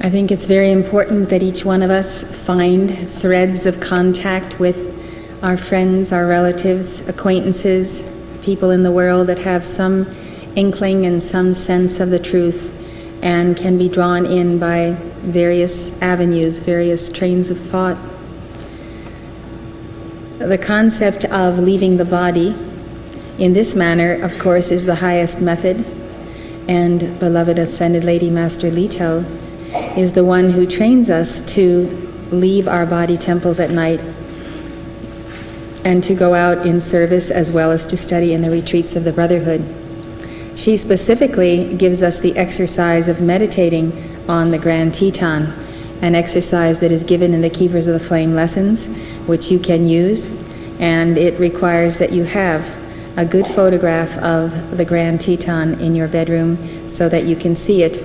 I think it's very important that each one of us find threads of contact with our friends, our relatives, acquaintances, people in the world that have some inkling and some sense of the truth and can be drawn in by various avenues, various trains of thought. The concept of leaving the body in this manner, of course, is the highest method, and beloved Ascended Lady Master Leto is the one who trains us to leave our body temples at night and to go out in service as well as to study in the retreats of the Brotherhood. She specifically gives us the exercise of meditating on the Grand Teton, an exercise that is given in the Keepers of the Flame lessons, which you can use, and it requires that you have a good photograph of the Grand Teton in your bedroom so that you can see it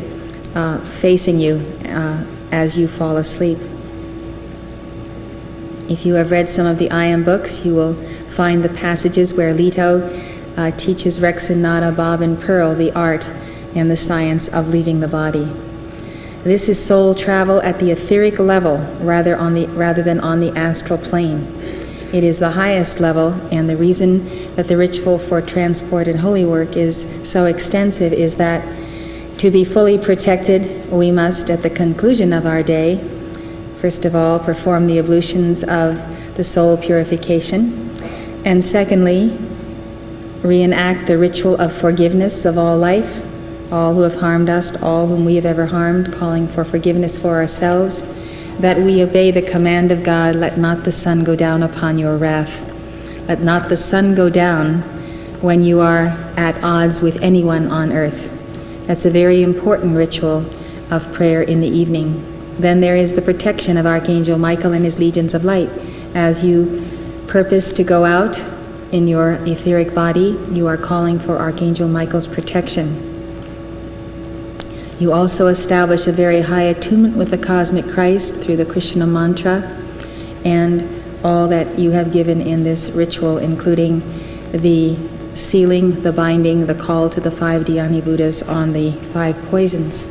facing you as you fall asleep. If you have read some of the I Am books, you will find the passages where Leto teaches Rex and Nada, Bob and Pearl the art and the science of leaving the body. This is soul travel at the etheric level rather than on the astral plane. It is the highest level, and the reason that the ritual for transport and holy work is so extensive is that to be fully protected, we must, at the conclusion of our day, first of all, perform the ablutions of the soul purification, and secondly, reenact the ritual of forgiveness of all life, all who have harmed us, all whom we have ever harmed, calling for forgiveness for ourselves, that we obey the command of God, let not the sun go down upon your wrath. Let not the sun go down when you are at odds with anyone on earth. That's a very important ritual of prayer in the evening. Then there is the protection of Archangel Michael and his legions of light. As you purpose to go out in your etheric body, you are calling for Archangel Michael's protection. You also establish a very high attunement with the Cosmic Christ through the Krishna mantra and all that you have given in this ritual, including the sealing, the binding, the call to the 5 Dhyani Buddhas on the 5 poisons.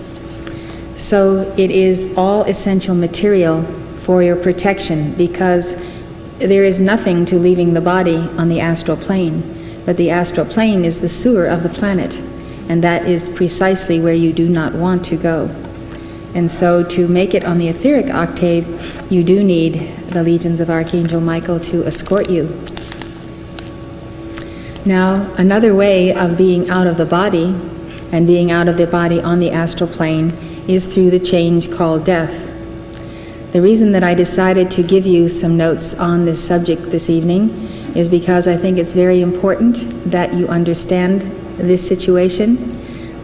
So it is all essential material for your protection, because there is nothing to leaving the body on the astral plane, but the astral plane is the sewer of the planet, and that is precisely where you do not want to go. And so to make it on the etheric octave, you do need the legions of Archangel Michael to escort you. Now, another way of being out of the body, and being out of the body on the astral plane, is through the change called death. The reason that I decided to give you some notes on this subject this evening is because I think it's very important that you understand this situation,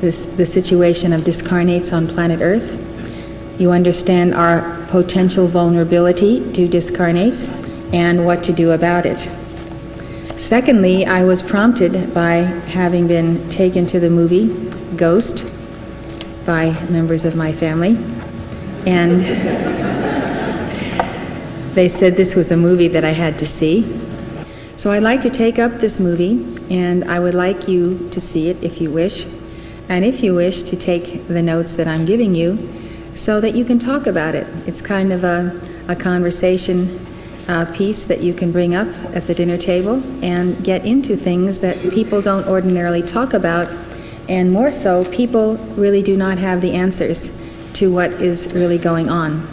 the situation of discarnates on planet Earth. You understand our potential vulnerability to discarnates and what to do about it. Secondly, I was prompted by having been taken to the movie Ghost by members of my family, and they said this was a movie that I had to see. So I'd like to take up this movie, and I would like you to see it if you wish, and if you wish to take the notes that I'm giving you so that you can talk about it. It's kind of a conversation piece that you can bring up at the dinner table and get into things that people don't ordinarily talk about, and more so, people really do not have the answers to what is really going on.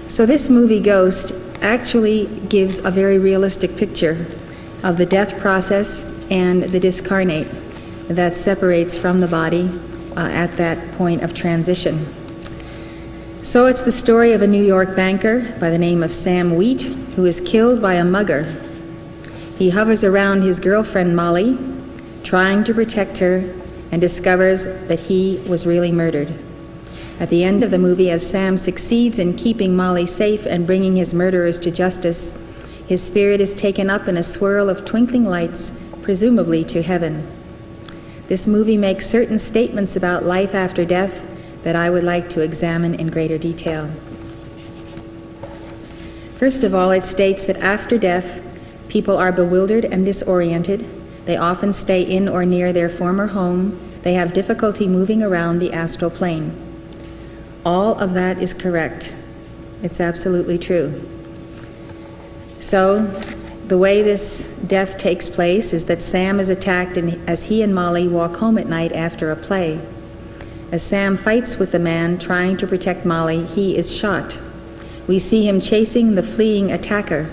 So this movie Ghost actually gives a very realistic picture of the death process and the discarnate that separates from the body at that point of transition. So it's the story of a New York banker by the name of Sam Wheat, who is killed by a mugger. He hovers around his girlfriend Molly, trying to protect her, and discovers that he was really murdered. At the end of the movie, as Sam succeeds in keeping Molly safe and bringing his murderers to justice, his spirit is taken up in a swirl of twinkling lights, presumably to heaven. This movie makes certain statements about life after death that I would like to examine in greater detail. First of all, it states that after death, people are bewildered and disoriented. They often stay in or near their former home. They have difficulty moving around the astral plane. All of that is correct. It's absolutely true. So, the way this death takes place is that Sam is attacked as he and Molly walk home at night after a play. As Sam fights with the man trying to protect Molly, he is shot. We see him chasing the fleeing attacker,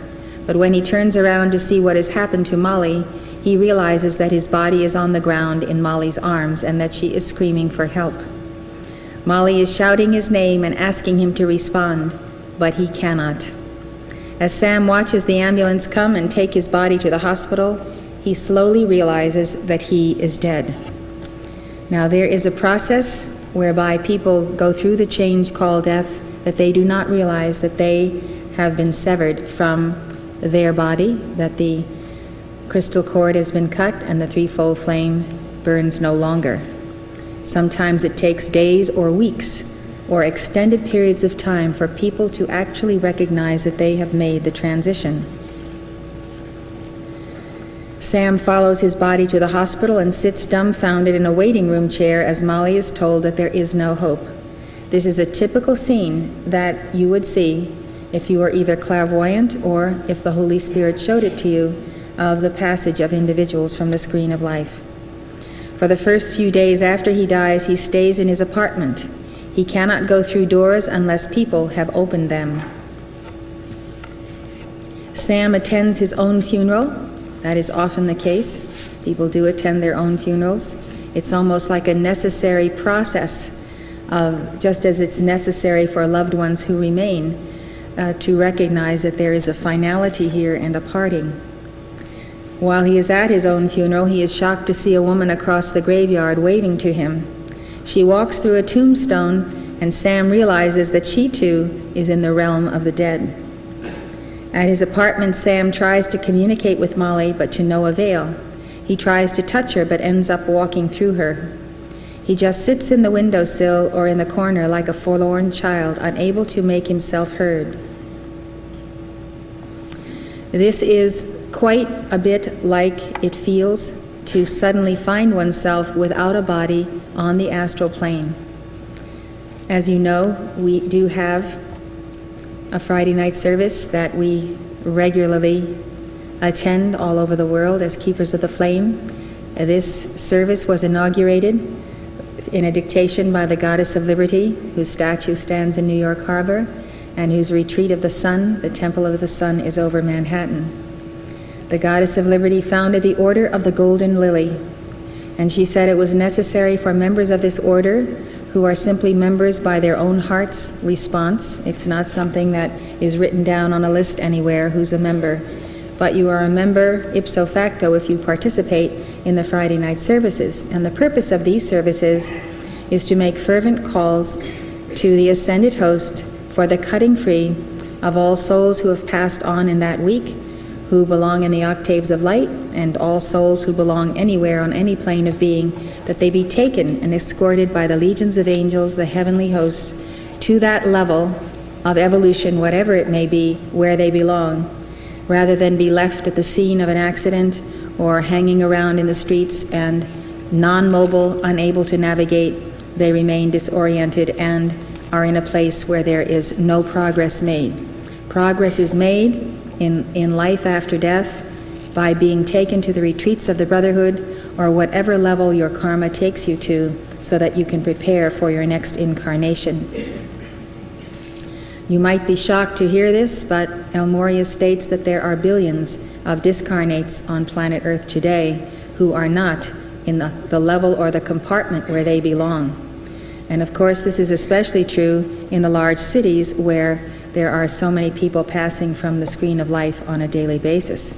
but when he turns around to see what has happened to Molly, he realizes that his body is on the ground in Molly's arms and that she is screaming for help. Molly is shouting his name and asking him to respond, but he cannot. As Sam watches the ambulance come and take his body to the hospital, he slowly realizes that he is dead. Now, there is a process whereby people go through the change called death that they do not realize that they have been severed from their body, that the crystal cord has been cut and the threefold flame burns no longer. Sometimes it takes days or weeks or extended periods of time for people to actually recognize that they have made the transition. Sam follows his body to the hospital and sits dumbfounded in a waiting room chair as Molly is told that there is no hope. This is a typical scene that you would see if you were either clairvoyant or if the Holy Spirit showed it to you of the passage of individuals from the screen of life. For the first few days after he dies, he stays in his apartment. He cannot go through doors unless people have opened them. Sam attends his own funeral. That is often the case. People do attend their own funerals. It's almost like a necessary process of, just as it's necessary for loved ones who remain to recognize that there is a finality here and a parting. While he is at his own funeral, he is shocked to see a woman across the graveyard waving to him. She walks through a tombstone, and Sam realizes that she too is in the realm of the dead. At his apartment, Sam tries to communicate with Molly, but to no avail. He tries to touch her, but ends up walking through her. He just sits in the windowsill or in the corner like a forlorn child, unable to make himself heard. This is quite a bit like it feels to suddenly find oneself without a body on the astral plane. As you know, we do have a Friday night service that we regularly attend all over the world as Keepers of the Flame. This service was inaugurated in a dictation by the Goddess of Liberty, whose statue stands in New York Harbor, and whose retreat of the sun, the Temple of the Sun, is over Manhattan. The Goddess of Liberty founded the Order of the Golden Lily, and she said it was necessary for members of this order, who are simply members by their own heart's response. It's not something that is written down on a list anywhere who's a member, but you are a member ipso facto if you participate in the Friday night services. And the purpose of these services is to make fervent calls to the ascended host for the cutting free of all souls who have passed on in that week, who belong in the octaves of light, and all souls who belong anywhere on any plane of being, that they be taken and escorted by the legions of angels, the heavenly hosts, to that level of evolution, whatever it may be, where they belong, rather than be left at the scene of an accident or hanging around in the streets and non-mobile, unable to navigate. They remain disoriented and are in a place where there is no progress made. Progress is made in life after death by being taken to the retreats of the Brotherhood or whatever level your karma takes you to, so that you can prepare for your next incarnation. You might be shocked to hear this, but El Morya states that there are billions of discarnates on planet Earth today who are not in the level or the compartment where they belong. And of course, this is especially true in the large cities where there are so many people passing from the screen of life on a daily basis.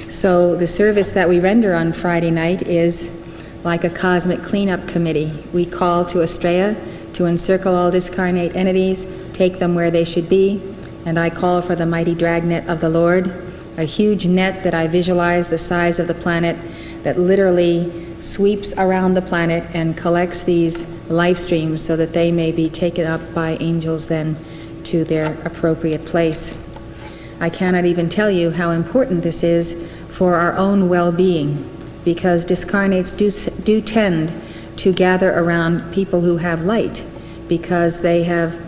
So the service that we render on Friday night is like a cosmic cleanup committee. We call to Astral to encircle all discarnate entities, take them where they should be, and I call for the mighty dragnet of the Lord, a huge net that I visualize the size of the planet that literally sweeps around the planet and collects these life streams so that they may be taken up by angels then to their appropriate place. I cannot even tell you how important this is for our own well-being, because discarnates do tend to gather around people who have light, because they have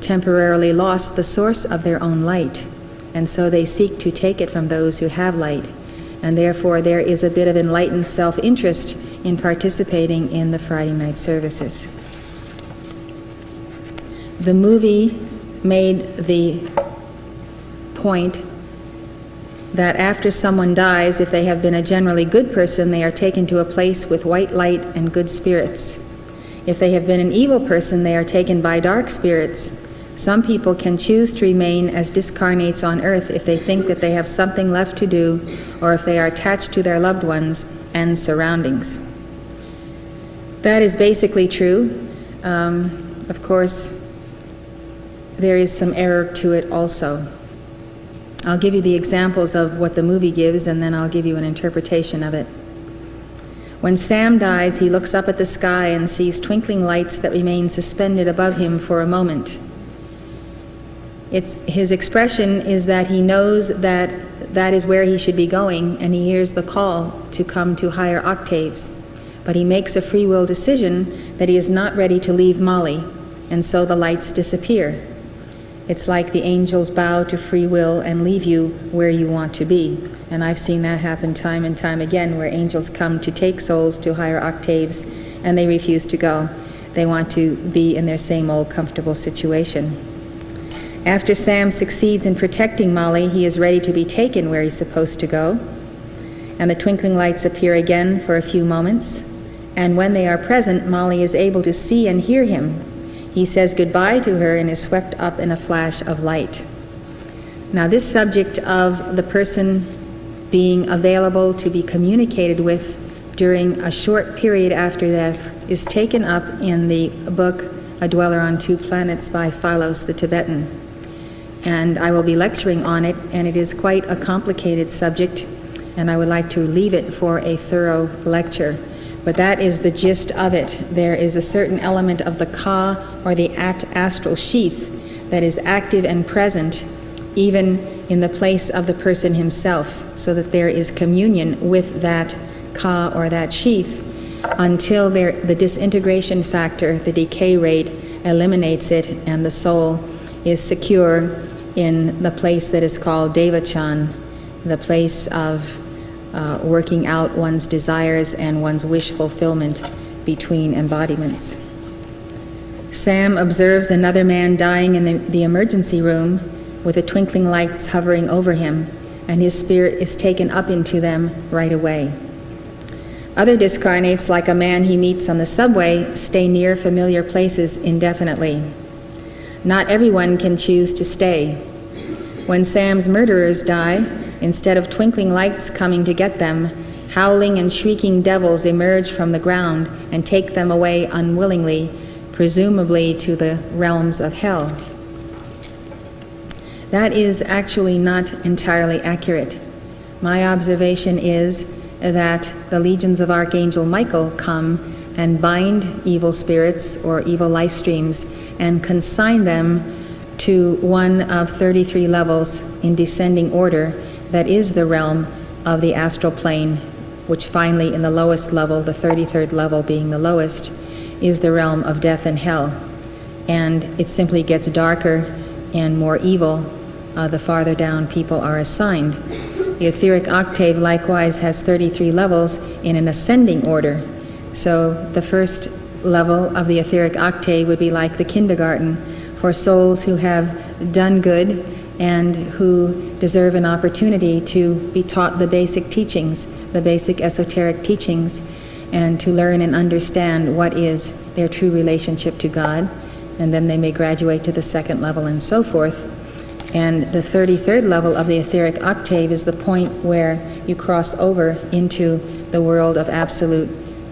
temporarily lost the source of their own light, and so they seek to take it from those who have light. And therefore there is a bit of enlightened self-interest in participating in the Friday night services. The movie made the point that after someone dies, if they have been a generally good person, they are taken to a place with white light and good spirits. If they have been an evil person, they are taken by dark spirits. Some people can choose to remain as discarnates on earth if they think that they have something left to do, or if they are attached to their loved ones and surroundings. That is basically true. Of course, there is some error to it also. I'll give you the examples of what the movie gives, and then I'll give you an interpretation of it. When Sam dies, he looks up at the sky and sees twinkling lights that remain suspended above him for a moment. His expression is that he knows that that is where he should be going, and he hears the call to come to higher octaves. But he makes a free will decision that he is not ready to leave Molly, and so the lights disappear. It's like the angels bow to free will and leave you where you want to be. And I've seen that happen time and time again, where angels come to take souls to higher octaves, and they refuse to go. They want to be in their same old comfortable situation. After Sam succeeds in protecting Molly, he is ready to be taken where he's supposed to go. And the twinkling lights appear again for a few moments. And when they are present, Molly is able to see and hear him. He says goodbye to her and is swept up in a flash of light. Now, this subject of the person being available to be communicated with during a short period after death is taken up in the book A Dweller on Two Planets by Philos the Tibetan. And I will be lecturing on it, and it is quite a complicated subject, and I would like to leave it for a thorough lecture. But that is the gist of it. There is a certain element of the ka, or the astral sheath, that is active and present even in the place of the person himself, so that there is communion with that ka, or that sheath, until the disintegration factor, the decay rate, eliminates it, and the soul is secure in the place that is called Devachan, the place of working out one's desires and one's wish fulfillment between embodiments. Sam observes another man dying in the emergency room with the twinkling lights hovering over him, and his spirit is taken up into them right away. Other discarnates, like a man he meets on the subway, stay near familiar places indefinitely. Not everyone can choose to stay. When Sam's murderers die, instead of twinkling lights coming to get them, howling and shrieking devils emerge from the ground and take them away unwillingly, presumably to the realms of hell. That is actually not entirely accurate. My observation is that the legions of Archangel Michael come and bind evil spirits or evil life streams and consign them to one of 33 levels in descending order that is the realm of the astral plane, which finally in the lowest level, the 33rd level being the lowest, is the realm of death and hell. And it simply gets darker and more evil the farther down people are assigned. The etheric octave likewise has 33 levels in an ascending order. So the first level of the etheric octave would be like the kindergarten for souls who have done good and who deserve an opportunity to be taught the basic teachings, the basic esoteric teachings, and to learn and understand what is their true relationship to God. And then they may graduate to the second level and so forth. And the 33rd level of the etheric octave is the point where you cross over into the world of absolute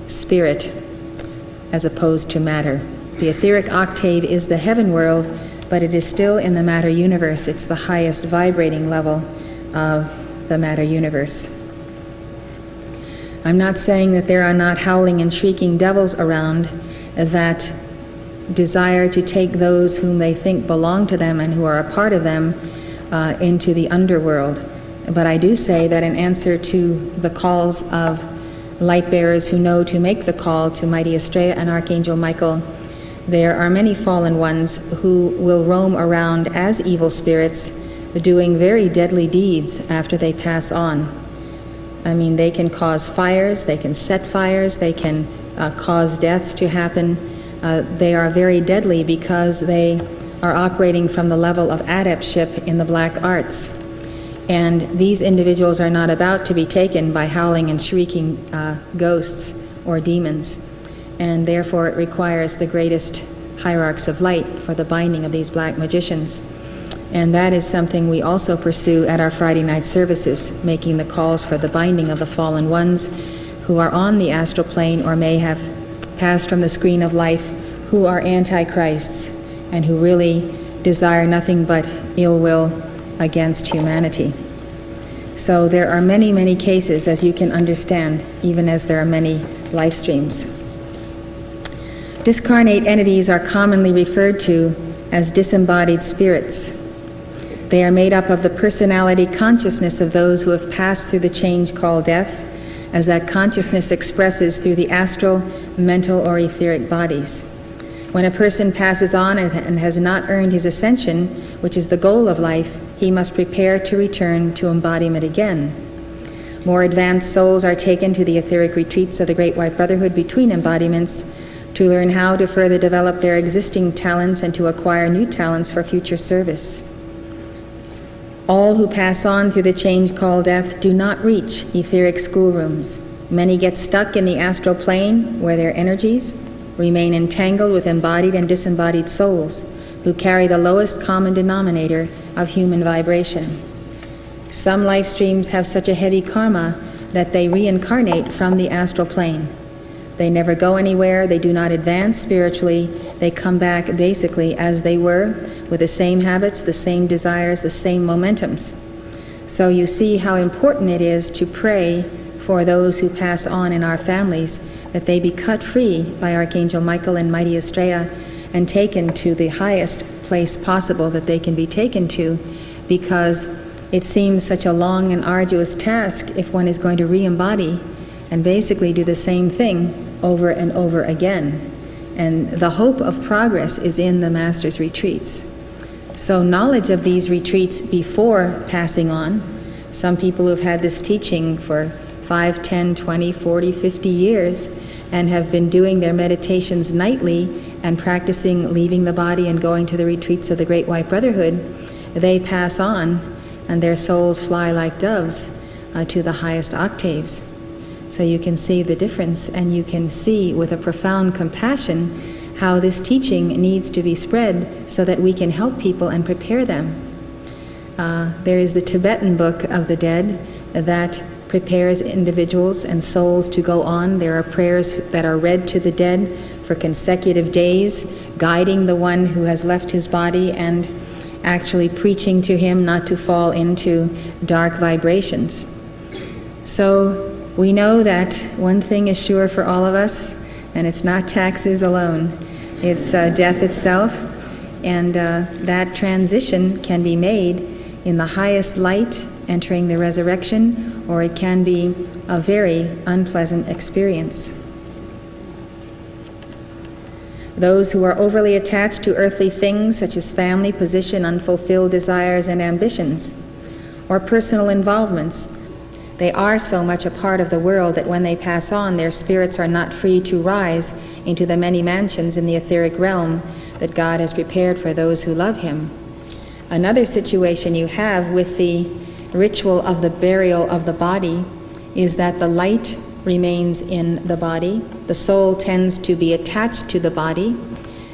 spirit as opposed to matter. The etheric octave is the heaven world, but it is still in the matter universe. It's the highest vibrating level of the matter universe. I'm not saying that there are not howling and shrieking devils around that desire to take those whom they think belong to them and who are a part of them into the underworld. But I do say that in answer to the calls of light bearers who know to make the call to Mighty Estrella and Archangel Michael, There are many fallen ones who will roam around as evil spirits, doing very deadly deeds after they pass on. I mean, they can cause fires, they can set fires, they can cause deaths to happen. They are very deadly because they are operating from the level of adeptship in the black arts. And these individuals are not about to be taken by howling and shrieking ghosts or demons. And therefore it requires the greatest hierarchs of light for the binding of these black magicians. And that is something we also pursue at our Friday night services, making the calls for the binding of the fallen ones who are on the astral plane or may have passed from the screen of life, who are antichrists and who really desire nothing but ill will against humanity. So there are many, many cases, as you can understand, even as there are many life streams. Discarnate entities are commonly referred to as disembodied spirits. They are made up of the personality consciousness of those who have passed through the change called death, as that consciousness expresses through the astral, mental, or etheric bodies. When a person passes on and has not earned his ascension, which is the goal of life, he must prepare to return to embodiment again. More advanced souls are taken to the etheric retreats of the Great White Brotherhood between embodiments to learn how to further develop their existing talents and to acquire new talents for future service. All who pass on through the change called death do not reach etheric schoolrooms. Many get stuck in the astral plane where their energies remain entangled with embodied and disembodied souls who carry the lowest common denominator of human vibration. Some life streams have such a heavy karma that they reincarnate from the astral plane. They never go anywhere, they do not advance spiritually, they come back basically as they were, with the same habits, the same desires, the same momentums. So you see how important it is to pray for those who pass on in our families, that they be cut free by Archangel Michael and Mighty Astrea and taken to the highest place possible that they can be taken to, because it seems such a long and arduous task if one is going to re-embody and basically do the same thing over and over again. And the hope of progress is in the Master's retreats. So knowledge of these retreats before passing on, some people who've had this teaching for 5, 10, 20, 40, 50 years and have been doing their meditations nightly and practicing leaving the body and going to the retreats of the Great White Brotherhood, they pass on and their souls fly like doves to the highest octaves. So you can see the difference, and you can see with a profound compassion how this teaching needs to be spread so that we can help people and prepare them. There is the Tibetan Book of the Dead that prepares individuals and souls to go on. There are prayers that are read to the dead for consecutive days, guiding the one who has left his body and actually preaching to him not to fall into dark vibrations. So we know that one thing is sure for all of us, and it's not taxes alone. It's death itself, and that transition can be made in the highest light, entering the resurrection, or it can be a very unpleasant experience. Those who are overly attached to earthly things, such as family, position, unfulfilled desires and ambitions, or personal involvements, they are so much a part of the world that when they pass on, their spirits are not free to rise into the many mansions in the etheric realm that God has prepared for those who love Him. Another situation you have with the ritual of the burial of the body is that the light remains in the body, the soul tends to be attached to the body,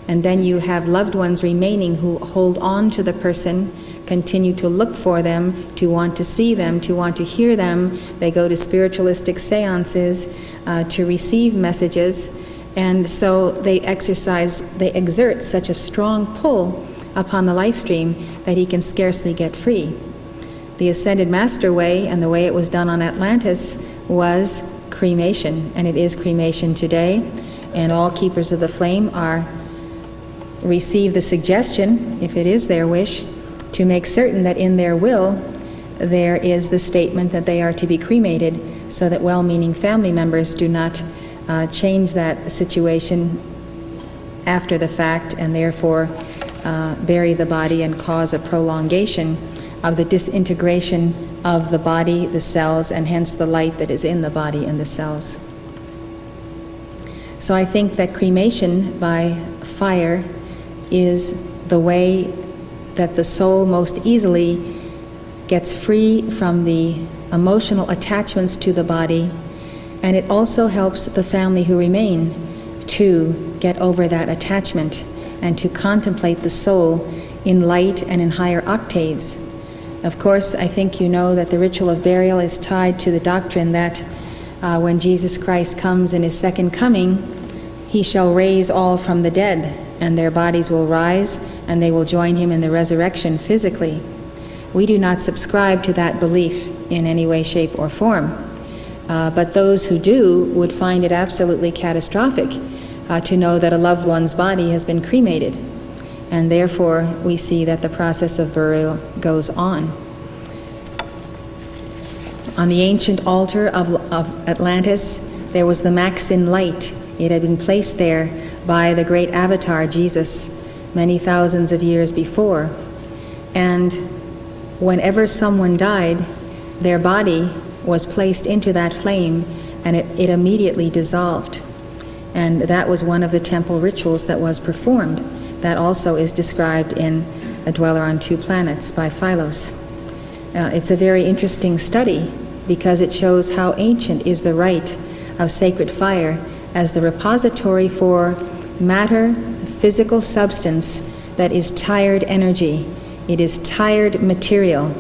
and then you have loved ones remaining who hold on to the person, continue to look for them, to want to see them, to want to hear them. They go to spiritualistic seances to receive messages, and so they exert such a strong pull upon the life stream that he can scarcely get free. The Ascended Master way, and the way it was done on Atlantis, was cremation, and it is cremation today, and all keepers of the flame receive the suggestion, if it is their wish, to make certain that in their will there is the statement that they are to be cremated, so that well-meaning family members do not change that situation after the fact, and therefore bury the body and cause a prolongation of the disintegration of the body, the cells, and hence the light that is in the body and the cells. So I think that cremation by fire is the way that the soul most easily gets free from the emotional attachments to the body, and it also helps the family who remain to get over that attachment and to contemplate the soul in light and in higher octaves. Of course, I think you know that the ritual of burial is tied to the doctrine that when Jesus Christ comes in his second coming, he shall raise all from the dead, and their bodies will rise, and they will join him in the resurrection physically. We do not subscribe to that belief in any way, shape, or form. But those who do would find it absolutely catastrophic to know that a loved one's body has been cremated. And therefore, we see that the process of burial goes on. On the ancient altar of Atlantis, there was the Maxine light. It had been placed there by the great avatar, Jesus, many thousands of years before. And whenever someone died, their body was placed into that flame, and it immediately dissolved. And that was one of the temple rituals that was performed. That also is described in A Dweller on Two Planets by Philos. It's a very interesting study because it shows how ancient is the rite of sacred fire as the repository for matter, physical substance that is tired energy. It is tired material,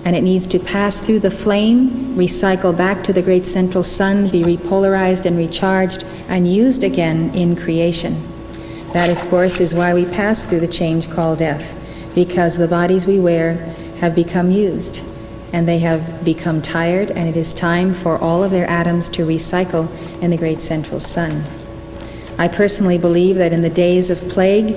and it needs to pass through the flame, recycle back to the great central sun, be repolarized and recharged, and used again in creation. That, of course, is why we pass through the change called death, because the bodies we wear have become used, and they have become tired, and it is time for all of their atoms to recycle in the great central sun. I personally believe that in the days of plague,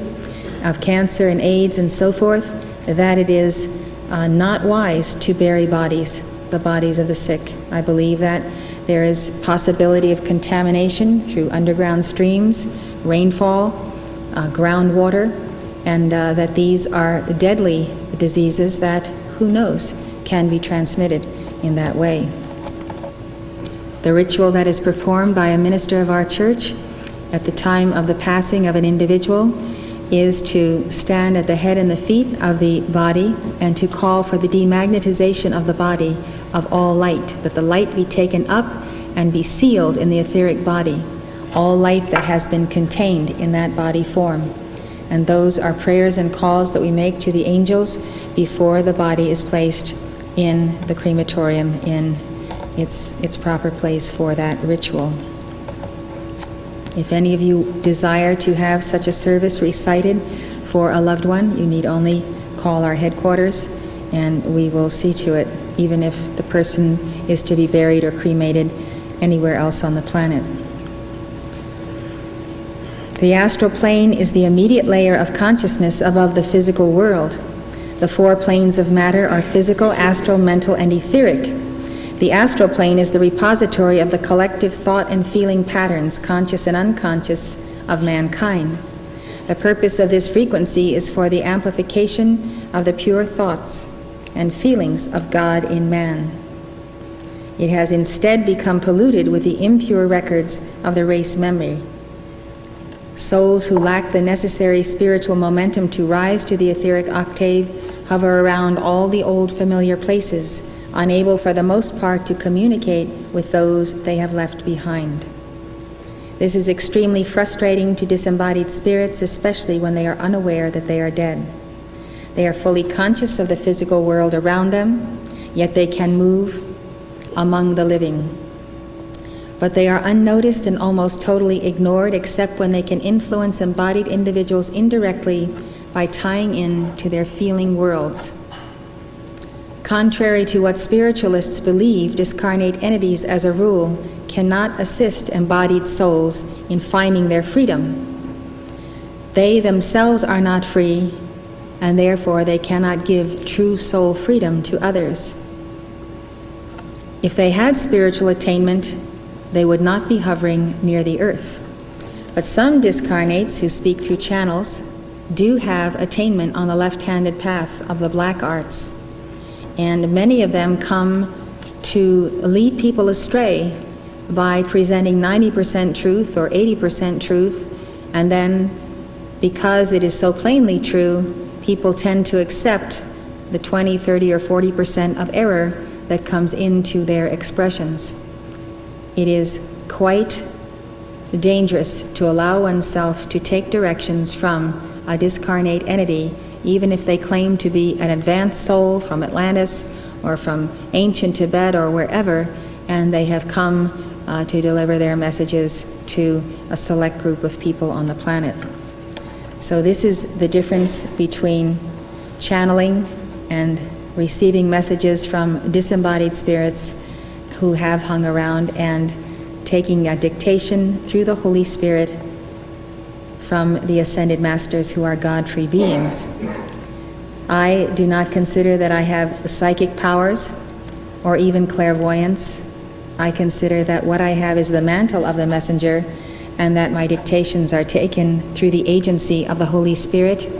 of cancer and AIDS and so forth, that it is not wise to bury bodies, the bodies of the sick. I believe that there is possibility of contamination through underground streams, rainfall, groundwater, and that these are deadly diseases that, who knows, can be transmitted in that way. The ritual that is performed by a minister of our church at the time of the passing of an individual is to stand at the head and the feet of the body and to call for the demagnetization of the body of all light, that the light be taken up and be sealed in the etheric body, all light that has been contained in that body form. And those are prayers and calls that we make to the angels before the body is placed in the crematorium in its proper place for that ritual. If any of you desire to have such a service recited for a loved one, you need only call our headquarters and we will see to it, even if the person is to be buried or cremated anywhere else on the planet. The astral plane is the immediate layer of consciousness above the physical world. The four planes of matter are physical, astral, mental, and etheric. The astral plane is the repository of the collective thought and feeling patterns, conscious and unconscious, of mankind. The purpose of this frequency is for the amplification of the pure thoughts and feelings of God in man. It has instead become polluted with the impure records of the race memory. Souls who lack the necessary spiritual momentum to rise to the etheric octave hover around all the old familiar places, unable for the most part to communicate with those they have left behind. This is extremely frustrating to disembodied spirits, especially when they are unaware that they are dead. They are fully conscious of the physical world around them, yet they can move among the living. But they are unnoticed and almost totally ignored, except when they can influence embodied individuals indirectly by tying in to their feeling worlds. Contrary to what spiritualists believe, discarnate entities, as a rule, cannot assist embodied souls in finding their freedom. They themselves are not free, and therefore they cannot give true soul freedom to others. If they had spiritual attainment, they would not be hovering near the earth. But some discarnates who speak through channels do have attainment on the left-handed path of the black arts. And many of them come to lead people astray by presenting 90% truth or 80% truth, and then because it is so plainly true, people tend to accept the 20, 30, or 40% of error that comes into their expressions. It is quite dangerous to allow oneself to take directions from a discarnate entity, even if they claim to be an advanced soul from Atlantis or from ancient Tibet or wherever, and they have come to deliver their messages to a select group of people on the planet. So this is the difference between channeling and receiving messages from disembodied spirits who have hung around, and taking a dictation through the Holy Spirit from the Ascended Masters, who are God-free beings. I do not consider that I have psychic powers or even clairvoyance. I consider that what I have is the mantle of the messenger, and that my dictations are taken through the agency of the Holy Spirit.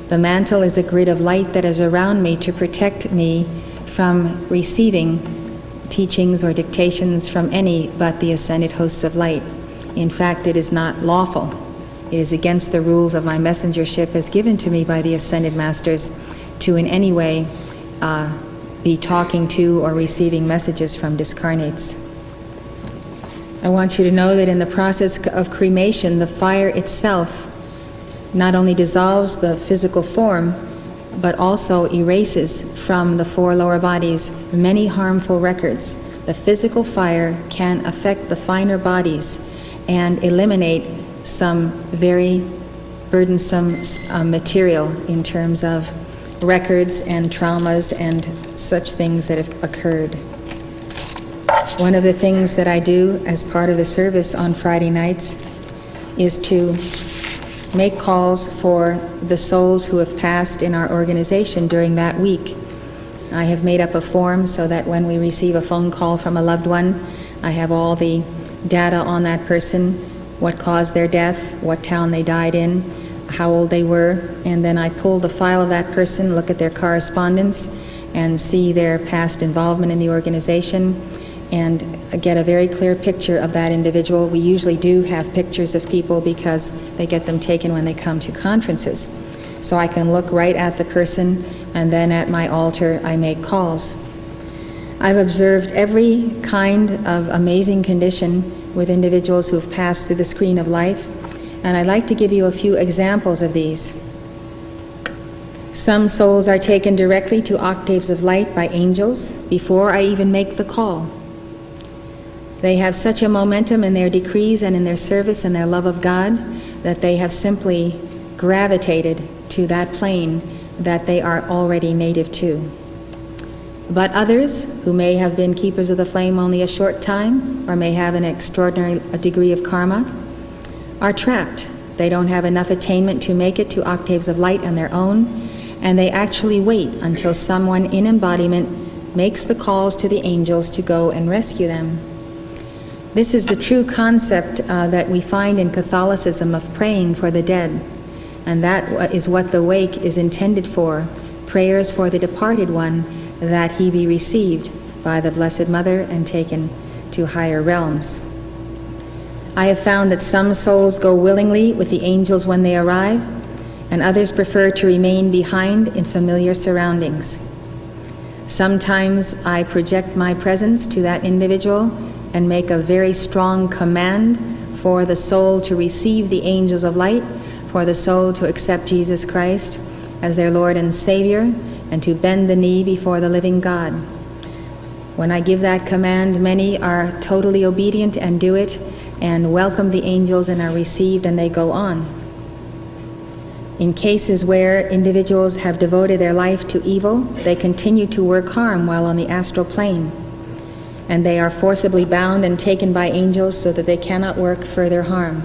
The mantle is a grid of light that is around me to protect me from receiving teachings or dictations from any but the ascended hosts of light. In fact, it is not lawful. It is against the rules of my messengership as given to me by the Ascended Masters to in any way be talking to or receiving messages from discarnates. I want you to know that in the process of cremation, the fire itself not only dissolves the physical form, but also erases from the four lower bodies many harmful records. The physical fire can affect the finer bodies and eliminate some very burdensome material in terms of records and traumas and such things that have occurred. One of the things that I do as part of the service on Friday nights is to make calls for the souls who have passed in our organization during that week. I have made up a form so that when we receive a phone call from a loved one, I have all the data on that person, what caused their death, what town they died in, how old they were, and then I pull the file of that person, look at their correspondence, and see their past involvement in the organization, and get a very clear picture of that individual. We usually do have pictures of people because they get them taken when they come to conferences. So I can look right at the person, and then at my altar I make calls. I've observed every kind of amazing condition with individuals who have passed through the screen of life, and I'd like to give you a few examples of these. Some souls are taken directly to octaves of light by angels before I even make the call. They have such a momentum in their decrees and in their service and their love of God that they have simply gravitated to that plane that they are already native to. But others, who may have been keepers of the flame only a short time or may have an extraordinary degree of karma, are trapped. They don't have enough attainment to make it to octaves of light on their own, and they actually wait until someone in embodiment makes the calls to the angels to go and rescue them. This is the true concept that we find in Catholicism of praying for the dead, and that is what the wake is intended for, prayers for the departed one, that he be received by the Blessed Mother and taken to higher realms. I have found that some souls go willingly with the angels when they arrive, and others prefer to remain behind in familiar surroundings. Sometimes I project my presence to that individual and make a very strong command for the soul to receive the angels of light, for the soul to accept Jesus Christ as their Lord and Savior, and to bend the knee before the living God. When I give that command, many are totally obedient and do it, and welcome the angels and are received, and they go on. In cases where individuals have devoted their life to evil, they continue to work harm while on the astral plane, and they are forcibly bound and taken by angels so that they cannot work further harm.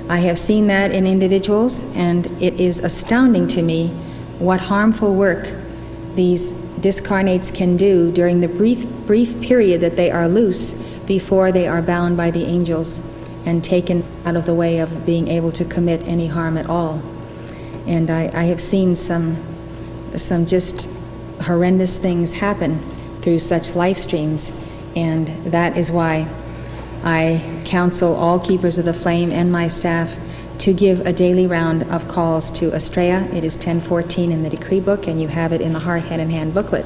I have seen that in individuals, and it is astounding to me what harmful work these discarnates can do during the brief period that they are loose before they are bound by the angels. and taken out of the way of being able to commit any harm at all. And I have seen some just horrendous things happen through such life streams, and that is why I counsel all keepers of the flame and my staff to give a daily round of calls to Astral. It is 1014 in the decree book, and you have it in the Heart, Head, and Hand booklet.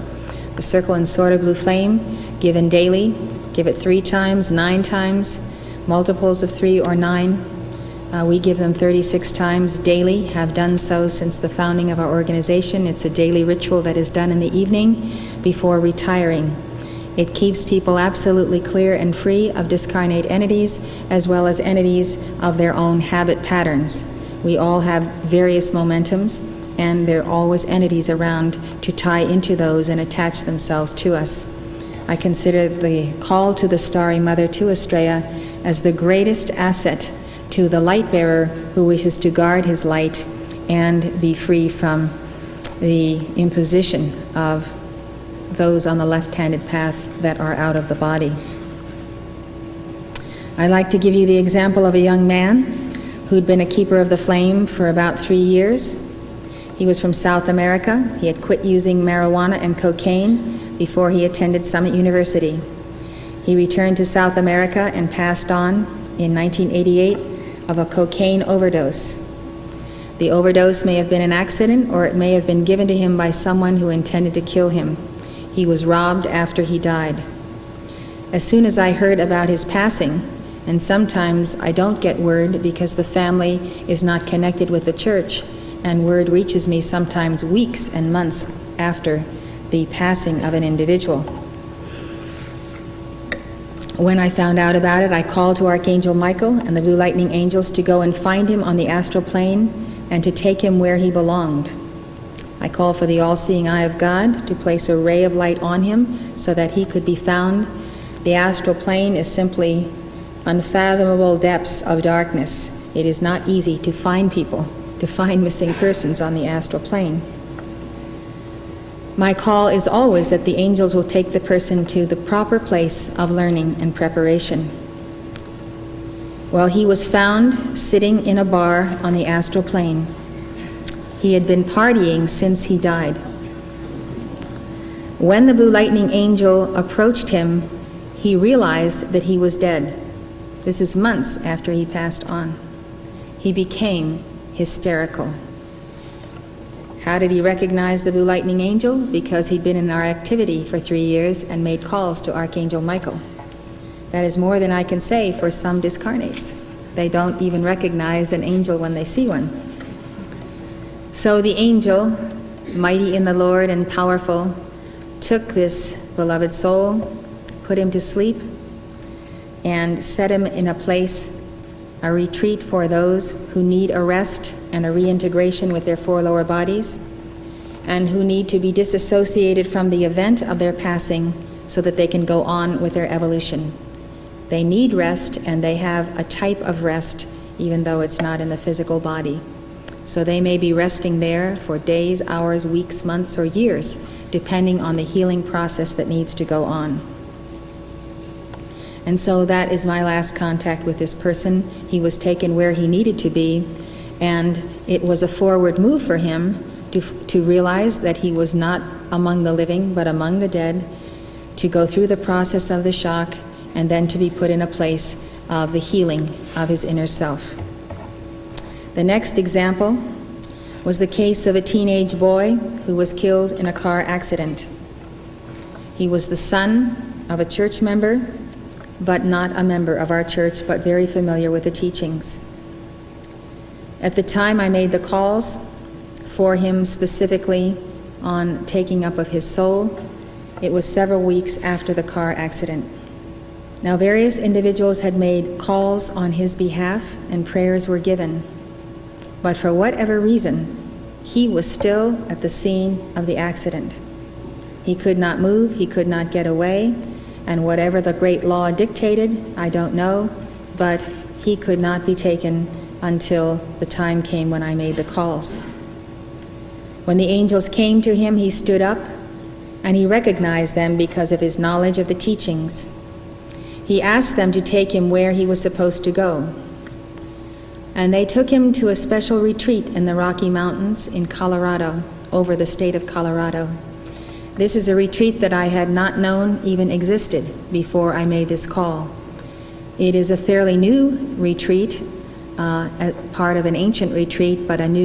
The circle and sword of blue flame, given daily. Give it 3 times, 9 times, multiples of 3 or 9. We give them 36 times daily, have done so since the founding of our organization. It's a daily ritual that is done in the evening before retiring. It keeps people absolutely clear and free of discarnate entities, as well as entities of their own habit patterns. We all have various momentums, and there are always entities around to tie into those and attach themselves to us. I consider the call to the Starry Mother to Astral as the greatest asset to the light bearer who wishes to guard his light and be free from the imposition of those on the left-handed path that are out of the body. I'd like to give you the example of a young man who'd been a keeper of the flame for about 3 years. He was from South America. He had quit using marijuana and cocaine before he attended Summit University. He returned to South America and passed on in 1988 of a cocaine overdose. The overdose may have been an accident, or it may have been given to him by someone who intended to kill him. He was robbed after he died. As soon as I heard about his passing, and sometimes I don't get word because the family is not connected with the church, and word reaches me sometimes weeks and months after the passing of an individual. When I found out about it, I called to Archangel Michael and the Blue Lightning Angels to go and find him on the astral plane and to take him where he belonged. I called for the all-seeing eye of God to place a ray of light on him so that he could be found. The astral plane is simply unfathomable depths of darkness. It is not easy to find people, to find missing persons on the astral plane. My call is always that the angels will take the person to the proper place of learning and preparation. Well, he was found sitting in a bar on the astral plane. He had been partying since he died. When the Blue Lightning Angel approached him, he realized that he was dead. This is months after he passed on. He became hysterical. How did he recognize the Blue Lightning Angel? Because he'd been in our activity for 3 years and made calls to Archangel Michael. That is more than I can say for some discarnates. They don't even recognize an angel when they see one. So the angel, mighty in the Lord and powerful, took this beloved soul, put him to sleep, and set him in a place, a retreat for those who need a rest and a reintegration with their 4 lower bodies, and who need to be disassociated from the event of their passing so that they can go on with their evolution. They need rest, and they have a type of rest, even though it's not in the physical body. So they may be resting there for days, hours, weeks, months, or years, depending on the healing process that needs to go on. And so that is my last contact with this person. He was taken where he needed to be, and it was a forward move for him to realize that he was not among the living, but among the dead, to go through the process of the shock, and then to be put in a place of the healing of his inner self. The next example was the case of a teenage boy who was killed in a car accident. He was the son of a church member, but not a member of our church, but very familiar with the teachings. At the time I made the calls for him specifically on taking up of his soul, it was several weeks after the car accident. Now, various individuals had made calls on his behalf and prayers were given, but for whatever reason, he was still at the scene of the accident. He could not move, he could not get away, and whatever the great law dictated, I don't know, but he could not be taken until the time came when I made the calls. When the angels came to him, he stood up, and he recognized them because of his knowledge of the teachings. He asked them to take him where he was supposed to go. And they took him to a special retreat in the Rocky Mountains in Colorado, over the state of Colorado. This is a retreat that I had not known even existed before I made this call. It is a fairly new retreat, part of an ancient retreat, but an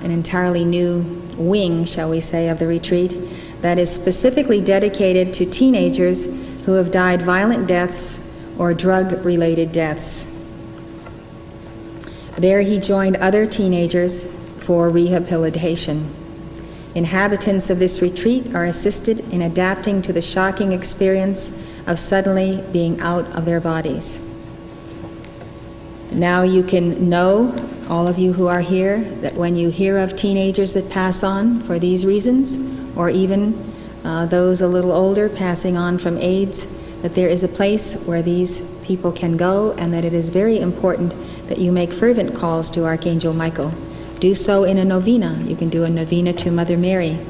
entirely new wing, shall we say, of the retreat that is specifically dedicated to teenagers who have died violent deaths or drug-related deaths. There he joined other teenagers for rehabilitation. Inhabitants of this retreat are assisted in adapting to the shocking experience of suddenly being out of their bodies. Now you can know, all of you who are here, that when you hear of teenagers that pass on for these reasons, or even those a little older passing on from AIDS, that there is a place where these people can go, and that it is very important that you make fervent calls to Archangel Michael. Do so in a novena. You can do a novena to Mother Mary.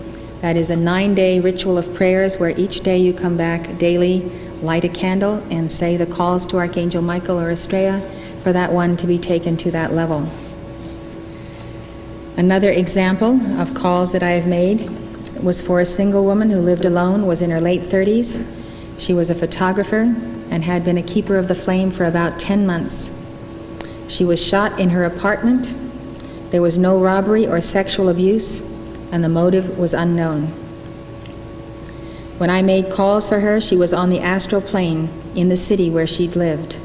That is a 9-day ritual of prayers where each day you come back daily, light a candle, and say the calls to Archangel Michael or Astral for that one to be taken to that level. Another example of calls that I have made was for a single woman who lived alone, was in her late 30s. She was a photographer and had been a keeper of the flame for about 10 months. She was shot in her apartment. There was no robbery or sexual abuse, and the motive was unknown. When I made calls for her, she was on the astral plane in the city where she'd lived.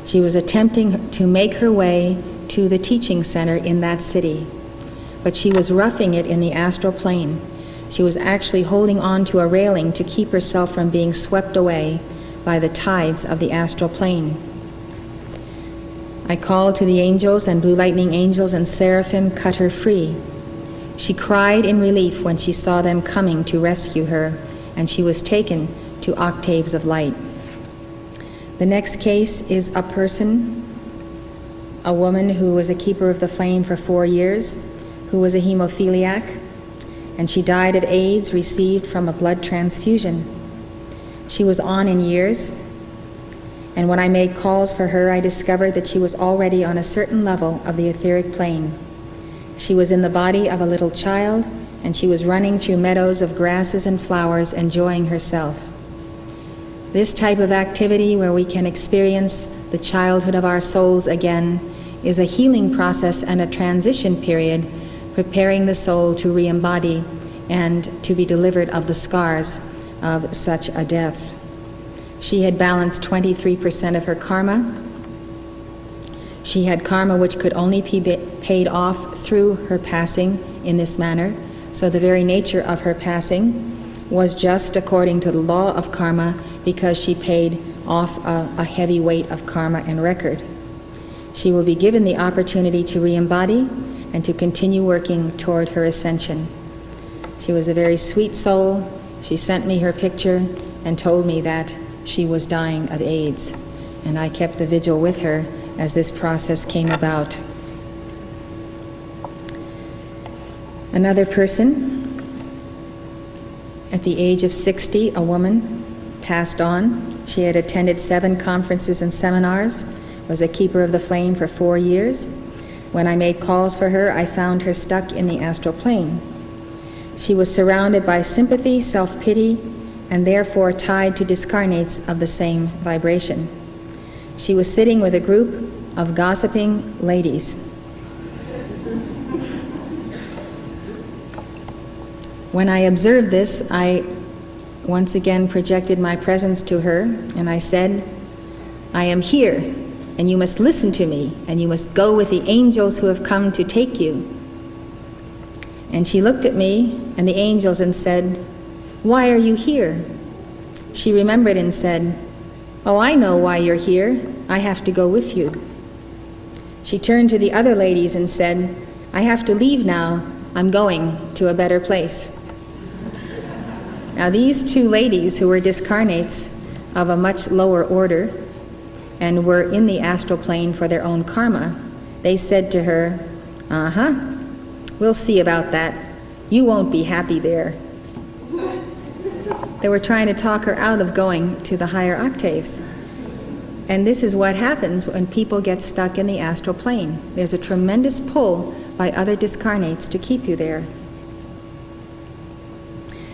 She was attempting to make her way to the teaching center in that city, but she was roughing it in the astral plane. She was actually holding on to a railing to keep herself from being swept away by the tides of the astral plane. I called to the angels, and blue lightning angels and seraphim cut her free. She cried in relief when she saw them coming to rescue her, and she was taken to octaves of light. The next case is a woman who was a keeper of the flame for 4 years, who was a hemophiliac, and she died of AIDS received from a blood transfusion. She was on in years, and when I made calls for her, I discovered that she was already on a certain level of the etheric plane. She was in the body of a little child, and she was running through meadows of grasses and flowers, enjoying herself. This type of activity, where we can experience the childhood of our souls again, is a healing process and a transition period, preparing the soul to re-embody and to be delivered of the scars of such a death. She had balanced 23% of her karma. She had karma which could only be paid off through her passing in this manner, so the very nature of her passing was just according to the law of karma, because she paid off a heavy weight of karma and record. She will be given the opportunity to re-embody and to continue working toward her ascension. She was a very sweet soul. She sent me her picture and told me that she was dying of AIDS, and I kept the vigil with her as this process came about. Another person, at the age of 60, a woman, passed on. She had attended 7 conferences and seminars, was a keeper of the flame for 4 years. When I made calls for her, I found her stuck in the astral plane. She was surrounded by sympathy, self-pity, and therefore tied to discarnates of the same vibration. She was sitting with a group of gossiping ladies. When I observed this, I once again projected my presence to her, and I said, "I am here, and you must listen to me, and you must go with the angels who have come to take you." And she looked at me and the angels and said, "Why are you here?" She remembered and said, "Oh, I know why you're here. I have to go with you." She turned to the other ladies and said, "I have to leave now. I'm going to a better place." Now, these 2 ladies, who were discarnates of a much lower order and were in the astral plane for their own karma, they said to her, "We'll see about that. You won't be happy there." They were trying to talk her out of going to the higher octaves. And this is what happens when people get stuck in the astral plane. There's a tremendous pull by other discarnates to keep you there.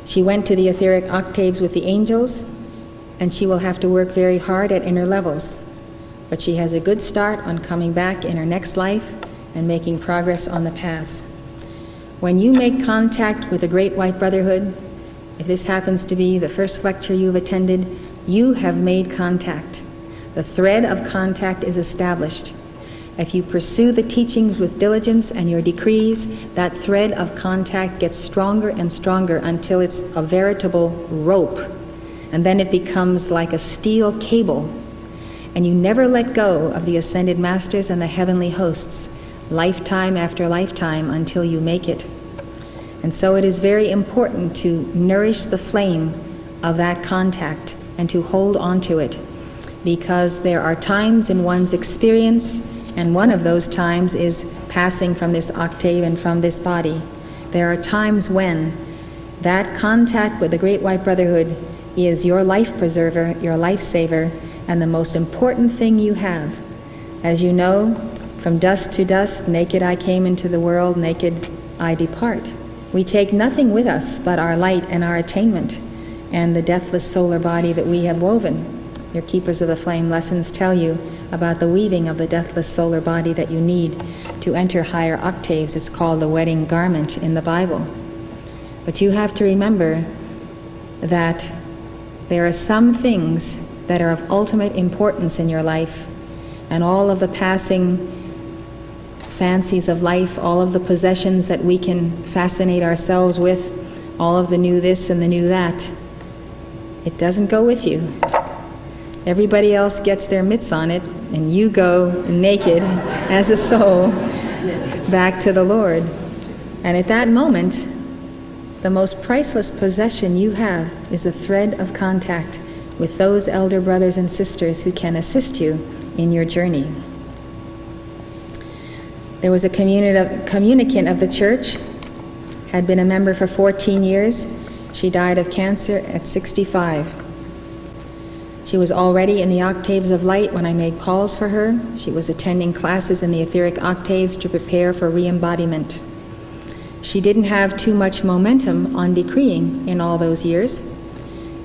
She went to the etheric octaves with the angels, and she will have to work very hard at inner levels. But she has a good start on coming back in her next life and making progress on the path. When you make contact with the Great White Brotherhood, if this happens to be the first lecture you've attended, you have made contact. The thread of contact is established. If you pursue the teachings with diligence and your decrees, that thread of contact gets stronger and stronger until it's a veritable rope. And then it becomes like a steel cable. And you never let go of the ascended masters and the heavenly hosts, lifetime after lifetime, until you make it. And so it is very important to nourish the flame of that contact and to hold on to it, because there are times in one's experience, and one of those times is passing from this octave and from this body. There are times when that contact with the Great White Brotherhood is your life preserver, your life saver, and the most important thing you have. As you know, from dust to dust, naked I came into the world, naked I depart. We take nothing with us but our light and our attainment and the deathless solar body that we have woven. Your Keepers of the Flame lessons tell you about the weaving of the deathless solar body that you need to enter higher octaves. It's called the wedding garment in the Bible. But you have to remember that there are some things that are of ultimate importance in your life, and all of the passing fancies of life, all of the possessions that we can fascinate ourselves with, all of the new this and the new that, it doesn't go with you. Everybody else gets their mitts on it, and you go naked as a soul back to the Lord. And at that moment, the most priceless possession you have is the thread of contact with those elder brothers and sisters who can assist you in your journey. There was a communicant of the church, had been a member for 14 years. She died of cancer at 65. She was already in the octaves of light when I made calls for her. She was attending classes in the etheric octaves to prepare for re-embodiment. She didn't have too much momentum on decreeing in all those years,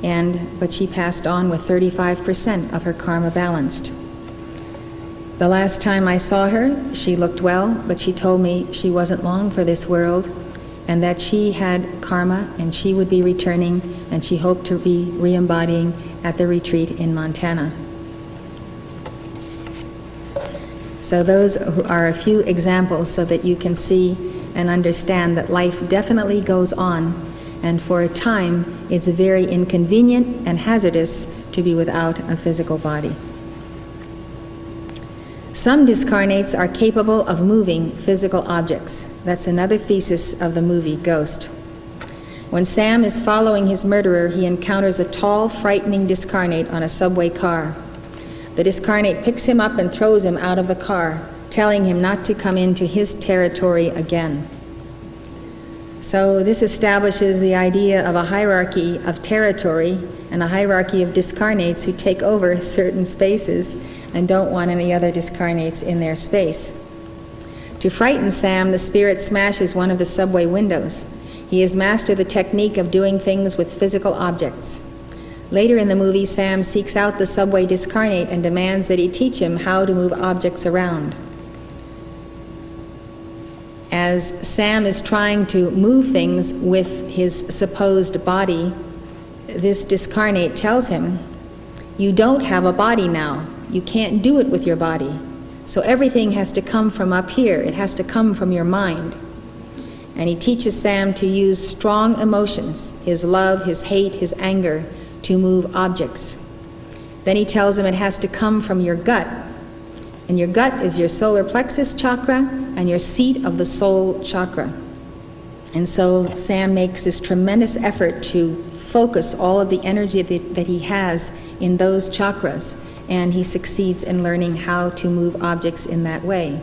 but she passed on with 35% of her karma balanced. The last time I saw her, she looked well, but she told me she wasn't long for this world, and that she had karma and she would be returning, and she hoped to be re-embodying at the retreat in Montana. So those are a few examples so that you can see and understand that life definitely goes on, and for a time it's very inconvenient and hazardous to be without a physical body. Some discarnates are capable of moving physical objects. That's another thesis of the movie Ghost. When Sam is following his murderer, he encounters a tall, frightening discarnate on a subway car. The discarnate picks him up and throws him out of the car, telling him not to come into his territory again. So this establishes the idea of a hierarchy of territory and a hierarchy of discarnates who take over certain spaces and don't want any other discarnates in their space. To frighten Sam, the spirit smashes one of the subway windows. He has mastered the technique of doing things with physical objects. Later in the movie, Sam seeks out the subway discarnate and demands that he teach him how to move objects around. As Sam is trying to move things with his supposed body, this discarnate tells him, "You don't have a body now. You can't do it with your body. So everything has to come from up here. It has to come from your mind." And he teaches Sam to use strong emotions, his love, his hate, his anger, to move objects. Then he tells him it has to come from your gut. And your gut is your solar plexus chakra and your seat of the soul chakra. And so Sam makes this tremendous effort to focus all of the energy that he has in those chakras, and he succeeds in learning how to move objects in that way.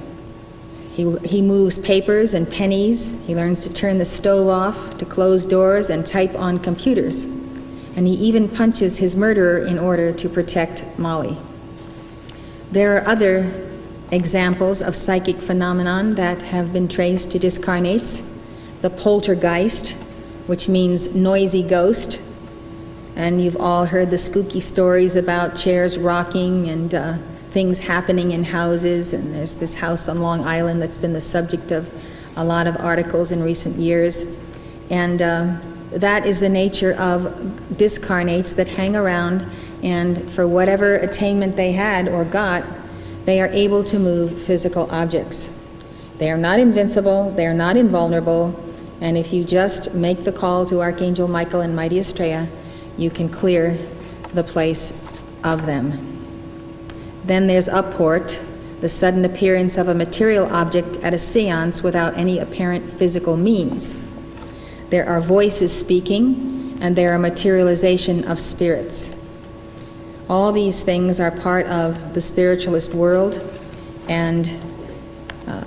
He moves papers and pennies. He learns to turn the stove off, to close doors, and type on computers. and he even punches his murderer in order to protect Molly. There are other examples of psychic phenomenon that have been traced to discarnates. The poltergeist, which means noisy ghost, and you've all heard the spooky stories about chairs rocking and things happening in houses, and there's this house on Long Island that's been the subject of a lot of articles in recent years. And that is the nature of discarnates that hang around, and for whatever attainment they had or got, they are able to move physical objects. They are not invincible, they are not invulnerable, and if you just make the call to Archangel Michael and Mighty Astrea, you can clear the place of them. Then there's upport, the sudden appearance of a material object at a seance without any apparent physical means. There are voices speaking, and there are materialization of spirits. All these things are part of the spiritualist world, and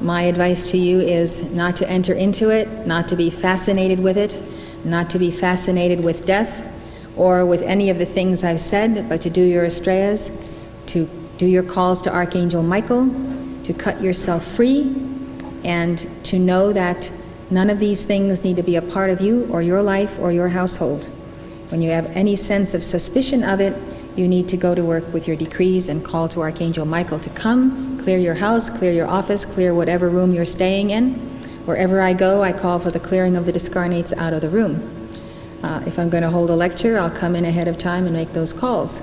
my advice to you is not to enter into it, not to be fascinated with it, not to be fascinated with death or with any of the things I've said, but to do your Astreyas, to do your calls to Archangel Michael, to cut yourself free, and to know that none of these things need to be a part of you or your life or your household. When you have any sense of suspicion of it, you need to go to work with your decrees and call to Archangel Michael to come, clear your house, clear your office, clear whatever room you're staying in. Wherever I go, I call for the clearing of the discarnates out of the room. If I'm going to hold a lecture, I'll come in ahead of time and make those calls.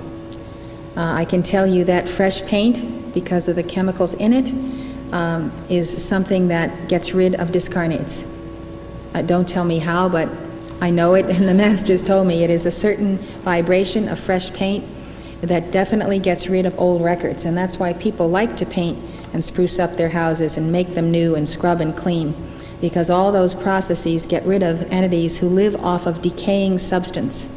I can tell you that fresh paint, because of the chemicals in it, is something that gets rid of discarnates. Don't tell me how, but I know it, and the masters told me it is a certain vibration of fresh paint that definitely gets rid of old records, and that's why people like to paint and spruce up their houses and make them new and scrub and clean, because all those processes get rid of entities who live off of decaying substance.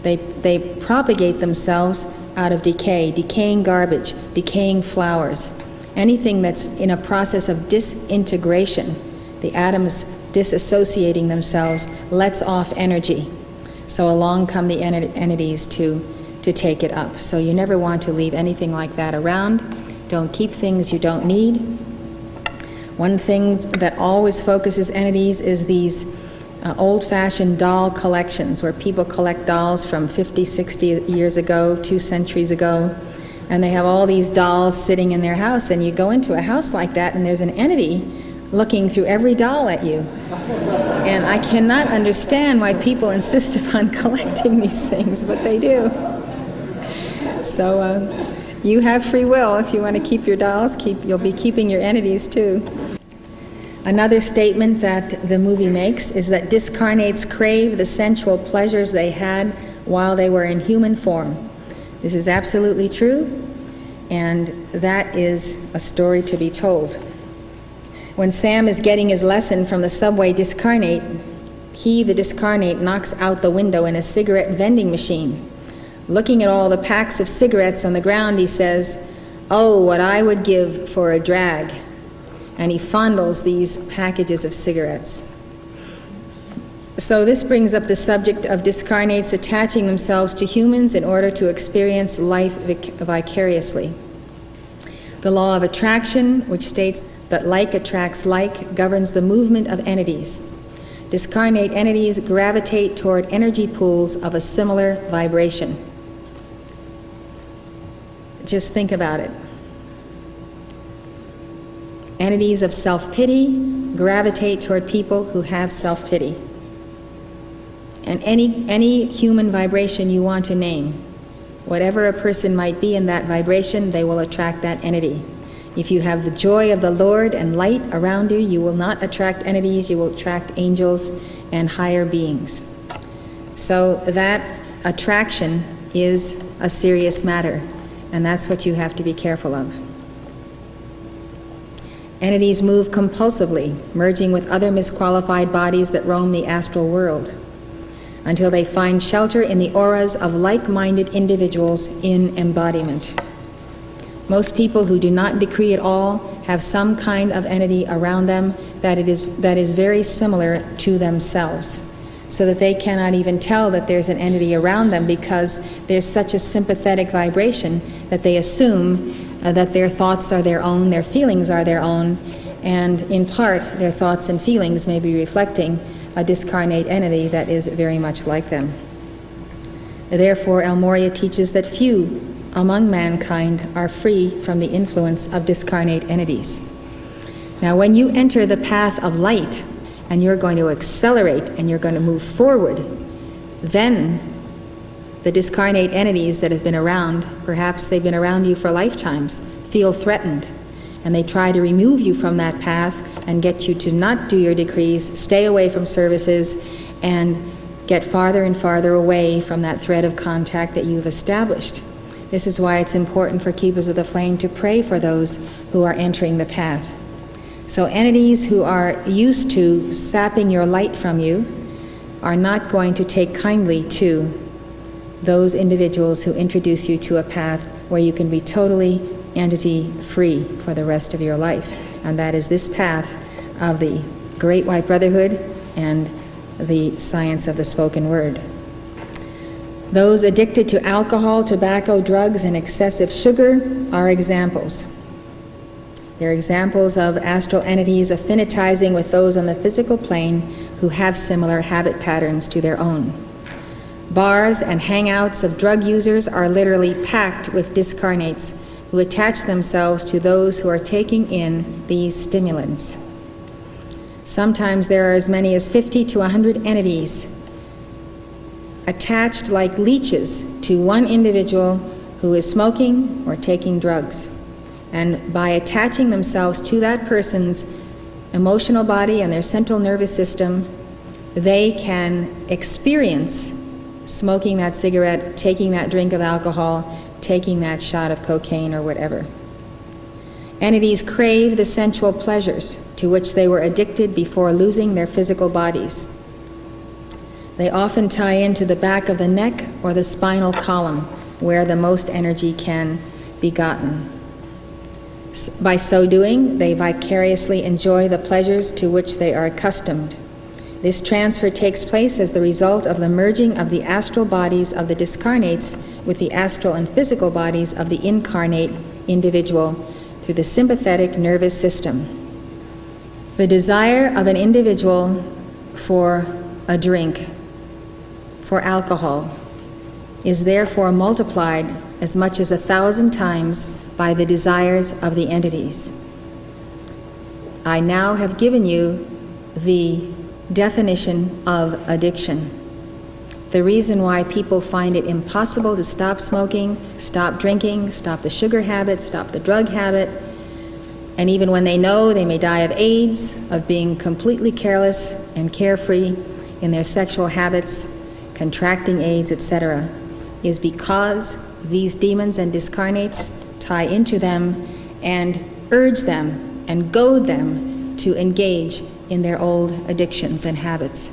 They propagate themselves out of decay, decaying garbage, decaying flowers, anything that's in a process of disintegration. The atoms disassociating themselves lets off energy. So along come the entities to take it up. So you never want to leave anything like that around. Don't keep things you don't need. One thing that always focuses entities is these old-fashioned doll collections, where people collect dolls from 50, 60 years ago, 2 centuries ago, and they have all these dolls sitting in their house, and you go into a house like that and there's an entity looking through every doll at you. And I cannot understand why people insist upon collecting these things, but they do. So you have free will. If you want to keep your dolls, you'll be keeping your entities too. Another statement that the movie makes is that discarnates crave the sensual pleasures they had while they were in human form. This is absolutely true, and that is a story to be told. When Sam is getting his lesson from the subway discarnate, he, the discarnate, knocks out the window in a cigarette vending machine. Looking at all the packs of cigarettes on the ground, he says, "Oh, what I would give for a drag." And he fondles these packages of cigarettes. So this brings up the subject of discarnates attaching themselves to humans in order to experience life vicariously. The law of attraction, which states that like attracts like, governs the movement of entities. Discarnate entities gravitate toward energy pools of a similar vibration. Just think about it. Entities of self-pity gravitate toward people who have self-pity. And any human vibration you want to name, whatever a person might be in that vibration, they will attract that entity. If you have the joy of the Lord and light around you, you will not attract entities, you will attract angels and higher beings. So that attraction is a serious matter, and that's what you have to be careful of. Entities move compulsively, merging with other misqualified bodies that roam the astral world, until they find shelter in the auras of like-minded individuals in embodiment. Most people who do not decree at all have some kind of entity around them that is very similar to themselves. so that they cannot even tell that there's an entity around them, because there's such a sympathetic vibration that they assume that their thoughts are their own, their feelings are their own, and in part their thoughts and feelings may be reflecting a discarnate entity that is very much like them. Therefore, El Morya teaches that few among mankind are free from the influence of discarnate entities. Now, when you enter the path of light, and you're going to accelerate and you're going to move forward, then the discarnate entities that have been around, perhaps they've been around you for lifetimes, feel threatened, and they try to remove you from that path and get you to not do your decrees, stay away from services, and get farther and farther away from that thread of contact that you've established. This is why it's important for keepers of the flame to pray for those who are entering the path. So entities who are used to sapping your light from you are not going to take kindly to those individuals who introduce you to a path where you can be totally entity-free for the rest of your life. And that is this path of the Great White Brotherhood and the science of the spoken word. Those addicted to alcohol, tobacco, drugs, and excessive sugar are examples. They're examples of astral entities affinitizing with those on the physical plane who have similar habit patterns to their own. Bars and hangouts of drug users are literally packed with discarnates who attach themselves to those who are taking in these stimulants. Sometimes there are as many as 50 to 100 entities attached like leeches to one individual who is smoking or taking drugs. And by attaching themselves to that person's emotional body and their central nervous system, they can experience smoking that cigarette, taking that drink of alcohol, taking that shot of cocaine or whatever. Entities crave the sensual pleasures to which they were addicted before losing their physical bodies. They often tie into the back of the neck or the spinal column, where the most energy can be gotten. By so doing, they vicariously enjoy the pleasures to which they are accustomed. This transfer takes place as the result of the merging of the astral bodies of the discarnates with the astral and physical bodies of the incarnate individual through the sympathetic nervous system. The desire of an individual for a drink, for alcohol, is therefore multiplied as much as 1,000 times by the desires of the entities. I now have given you the definition of addiction. The reason why people find it impossible to stop smoking, stop drinking, stop the sugar habit, stop the drug habit, and even when they know they may die of AIDS, of being completely careless and carefree in their sexual habits, contracting AIDS, etc., is because these demons and discarnates tie into them and urge them and goad them to engage in their old addictions and habits.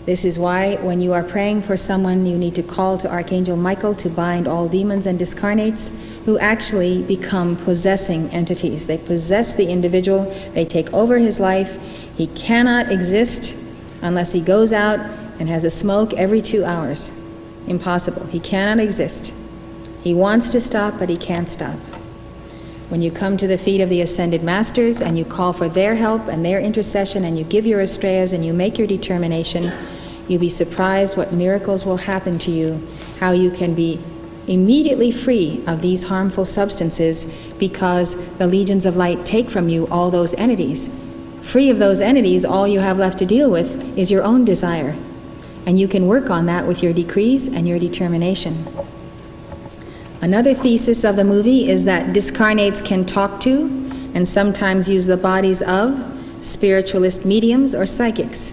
This is why when you are praying for someone, you need to call to Archangel Michael to bind all demons and discarnates who actually become possessing entities. They possess the individual, they take over his life. He cannot exist unless he goes out and has a smoke every 2 hours. Impossible. He cannot exist. He wants to stop, but he can't stop. When you come to the feet of the Ascended Masters and you call for their help and their intercession and you give your astrayas and you make your determination, you'll be surprised what miracles will happen to you, how you can be immediately free of these harmful substances because the legions of light take from you all those entities. Free of those entities, all you have left to deal with is your own desire. And you can work on that with your decrees and your determination. Another thesis of the movie is that discarnates can talk to and sometimes use the bodies of spiritualist mediums or psychics.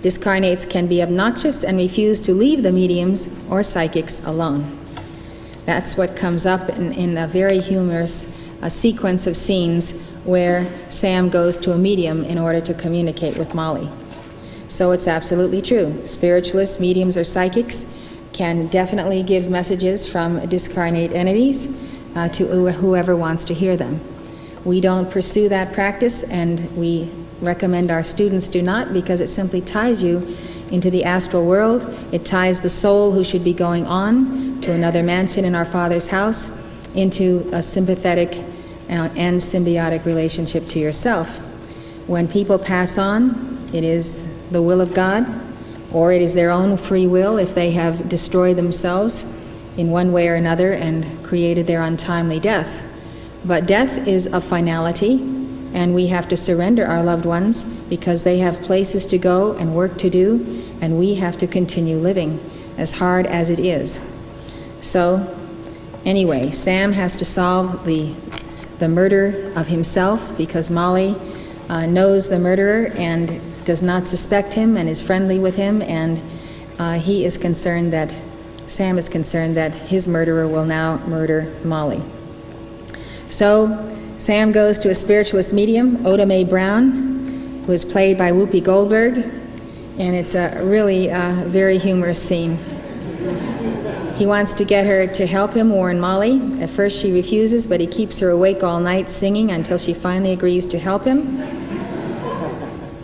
Discarnates can be obnoxious and refuse to leave the mediums or psychics alone. That's what comes up in a very humorous sequence of scenes where Sam goes to a medium in order to communicate with Molly. So it's absolutely true. Spiritualists, mediums, or psychics can definitely give messages from discarnate entities to whoever wants to hear them. We don't pursue that practice, and we recommend our students do not, because it simply ties you into the astral world. It ties the soul who should be going on to another mansion in our Father's house into a sympathetic and symbiotic relationship to yourself. When people pass on, it is the will of God, or it is their own free will if they have destroyed themselves in one way or another and created their untimely death. But death is a finality, and we have to surrender our loved ones because they have places to go and work to do, and we have to continue living, as hard as it is. So, anyway, Sam has to solve the murder of himself because Molly knows the murderer and does not suspect him and is friendly with him, and Sam is concerned that his murderer will now murder Molly. So Sam goes to a spiritualist medium, Oda Mae Brown, who is played by Whoopi Goldberg, and it's a really very humorous scene. He wants to get her to help him warn Molly. At first she refuses, but he keeps her awake all night singing until she finally agrees to help him.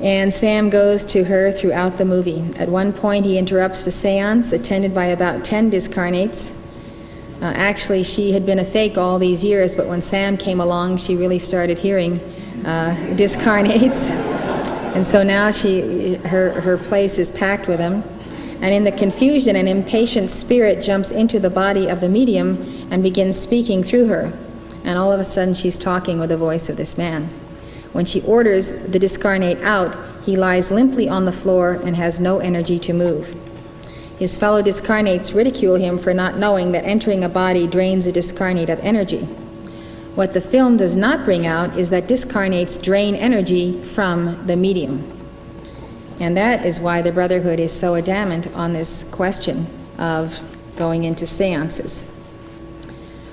And Sam goes to her throughout the movie. At one point he interrupts the seance attended by about 10 discarnates. Actually, she had been a fake all these years, but when Sam came along, she really started hearing discarnates. And so now her place is packed with them. And in the confusion, an impatient spirit jumps into the body of the medium and begins speaking through her. And all of a sudden, she's talking with the voice of this man. When she orders the discarnate out, he lies limply on the floor and has no energy to move. His fellow discarnates ridicule him for not knowing that entering a body drains a discarnate of energy. What the film does not bring out is that discarnates drain energy from the medium. And that is why the Brotherhood is so adamant on this question of going into seances.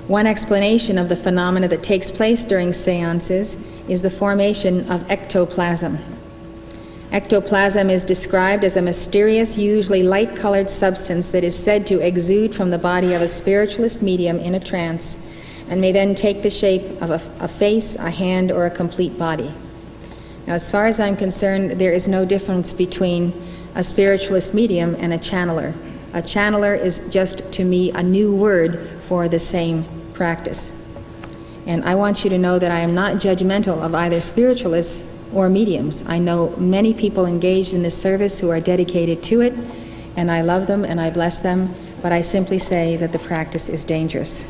One explanation of the phenomena that takes place during seances is the formation of ectoplasm. Ectoplasm is described as a mysterious, usually light-colored substance that is said to exude from the body of a spiritualist medium in a trance and may then take the shape of a face, a hand, or a complete body. Now, as far as I'm concerned, there is no difference between a spiritualist medium and a channeler. A channeler is just, to me, a new word for the same practice. And I want you to know that I am not judgmental of either spiritualists or mediums. I know many people engaged in this service who are dedicated to it, and I love them and I bless them, but I simply say that the practice is dangerous.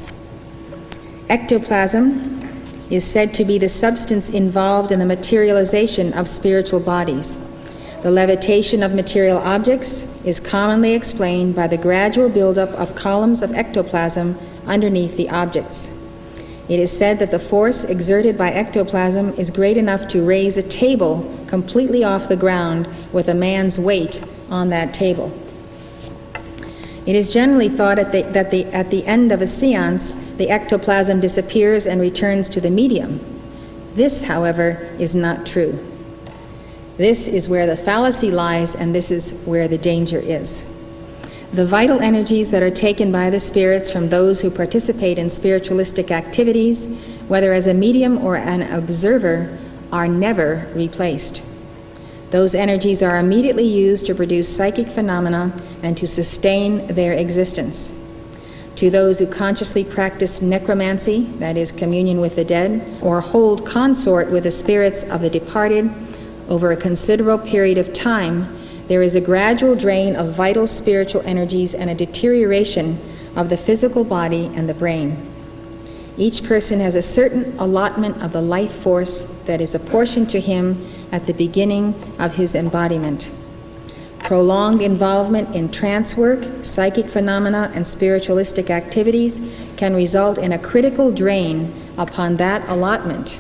Ectoplasm is said to be the substance involved in the materialization of spiritual bodies. The levitation of material objects is commonly explained by the gradual buildup of columns of ectoplasm underneath the objects. It is said that the force exerted by ectoplasm is great enough to raise a table completely off the ground with a man's weight on that table. It is generally thought that at the end of a seance, the ectoplasm disappears and returns to the medium. This, however, is not true. This is where the fallacy lies, and this is where the danger is. The vital energies that are taken by the spirits from those who participate in spiritualistic activities, whether as a medium or an observer, are never replaced. Those energies are immediately used to produce psychic phenomena and to sustain their existence. To those who consciously practice necromancy, that is, communion with the dead, or hold consort with the spirits of the departed over a considerable period of time, there is a gradual drain of vital spiritual energies and a deterioration of the physical body and the brain. Each person has a certain allotment of the life force that is apportioned to him at the beginning of his embodiment. Prolonged involvement in trance work, psychic phenomena, and spiritualistic activities can result in a critical drain upon that allotment.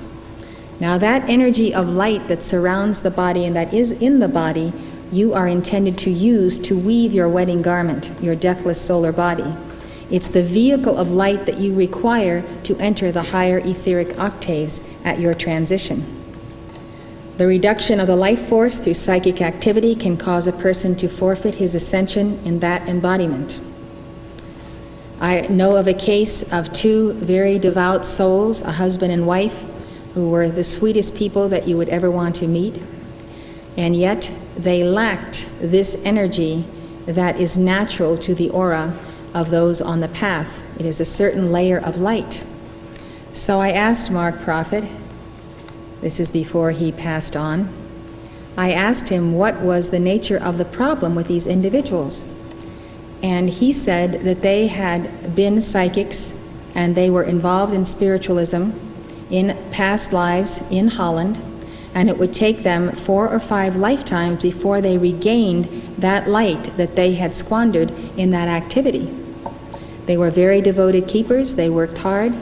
Now, that energy of light that surrounds the body and that is in the body, you are intended to use to weave your wedding garment, your deathless solar body. It's the vehicle of light that you require to enter the higher etheric octaves at your transition. The reduction of the life force through psychic activity can cause a person to forfeit his ascension in that embodiment. I know of a case of two very devout souls, a husband and wife, who were the sweetest people that you would ever want to meet. And yet, they lacked this energy that is natural to the aura of those on the path. It is a certain layer of light. So I asked Mark Prophet, this is before he passed on, I asked him what was the nature of the problem with these individuals. And he said that they had been psychics and they were involved in spiritualism in past lives in Holland, and it would take them 4 or 5 lifetimes before they regained that light that they had squandered in that activity. They were very devoted keepers. They worked hard.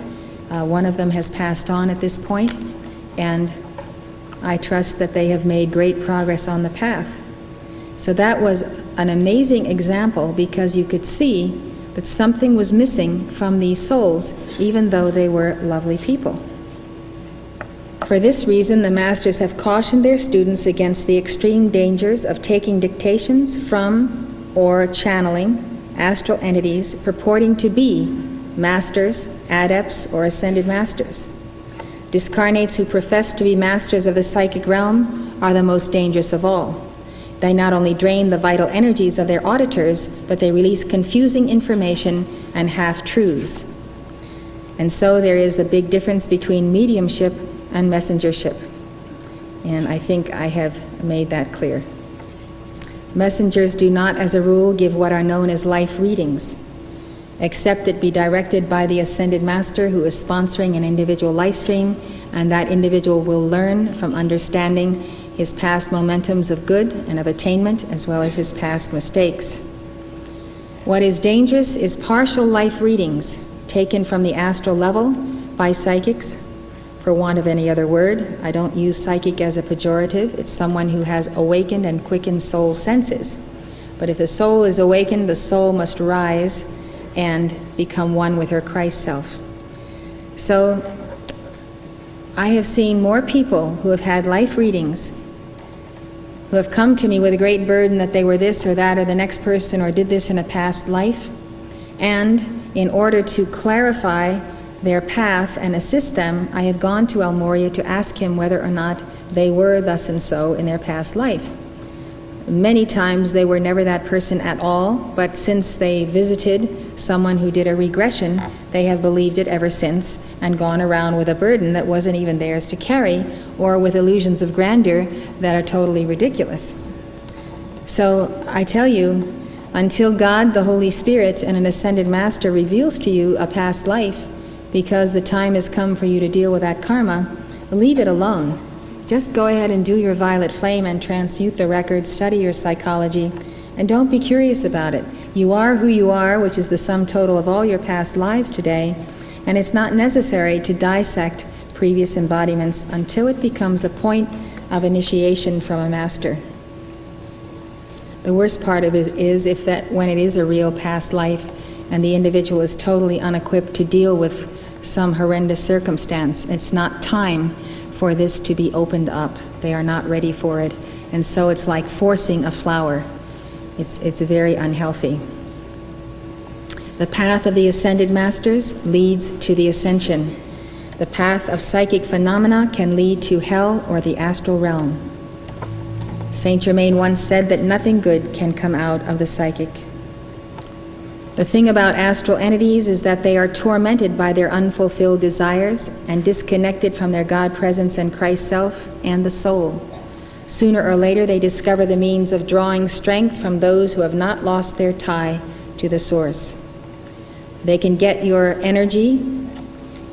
One of them has passed on at this point, and I trust that they have made great progress on the path. So that was an amazing example, because you could see that something was missing from these souls, even though they were lovely people. For this reason, the masters have cautioned their students against the extreme dangers of taking dictations from or channeling astral entities purporting to be masters, adepts, or ascended masters. Discarnates who profess to be masters of the psychic realm are the most dangerous of all. They not only drain the vital energies of their auditors, but they release confusing information and half-truths. And so there is a big difference between mediumship and messengership. And I think I have made that clear. Messengers do not, as a rule, give what are known as life readings, except it be directed by the Ascended Master who is sponsoring an individual life stream, and that individual will learn from understanding his past momentums of good and of attainment, as well as his past mistakes. What is dangerous is partial life readings taken from the astral level by psychics, for want of any other word. I don't use psychic as a pejorative. It's someone who has awakened and quickened soul senses. But if the soul is awakened, the soul must rise and become one with her Christ self. So I have seen more people who have had life readings, who have come to me with a great burden that they were this or that or the next person or did this in a past life. And in order to clarify their path and assist them, I have gone to El Moria to ask him whether or not they were thus and so in their past life. Many times they were never that person at all, but since they visited someone who did a regression, they have believed it ever since and gone around with a burden that wasn't even theirs to carry, or with illusions of grandeur that are totally ridiculous. So I tell you, until God, the Holy Spirit, and an ascended master reveals to you a past life, because the time has come for you to deal with that karma, leave it alone. Just go ahead and do your violet flame and transmute the records, study your psychology, and don't be curious about it. You are who you are, which is the sum total of all your past lives today, and it's not necessary to dissect previous embodiments until it becomes a point of initiation from a master. The worst part of it is if that when it is a real past life and the individual is totally unequipped to deal with some horrendous circumstance, it's not time for this to be opened up. They are not ready for it. And so it's like forcing a flower. It's very unhealthy. The path of the ascended masters leads to the ascension. The path of psychic phenomena can lead to hell or the astral realm. Saint Germain once said that nothing good can come out of the psychic. The thing about astral entities is that they are tormented by their unfulfilled desires and disconnected from their God presence and Christ self and the soul. Sooner or later they discover the means of drawing strength from those who have not lost their tie to the source. They can get your energy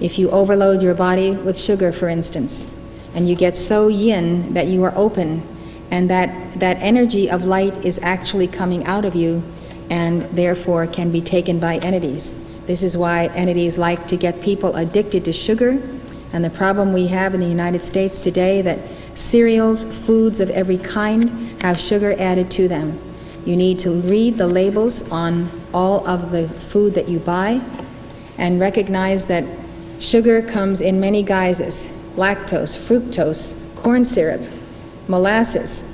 if you overload your body with sugar, for instance, and you get so yin that you are open, and that energy of light is actually coming out of you, and therefore can be taken by entities. This is why entities like to get people addicted to sugar, and the problem we have in the United States today that cereals, foods of every kind have sugar added to them. You need to read the labels on all of the food that you buy and recognize that sugar comes in many guises: lactose, fructose, corn syrup, molasses.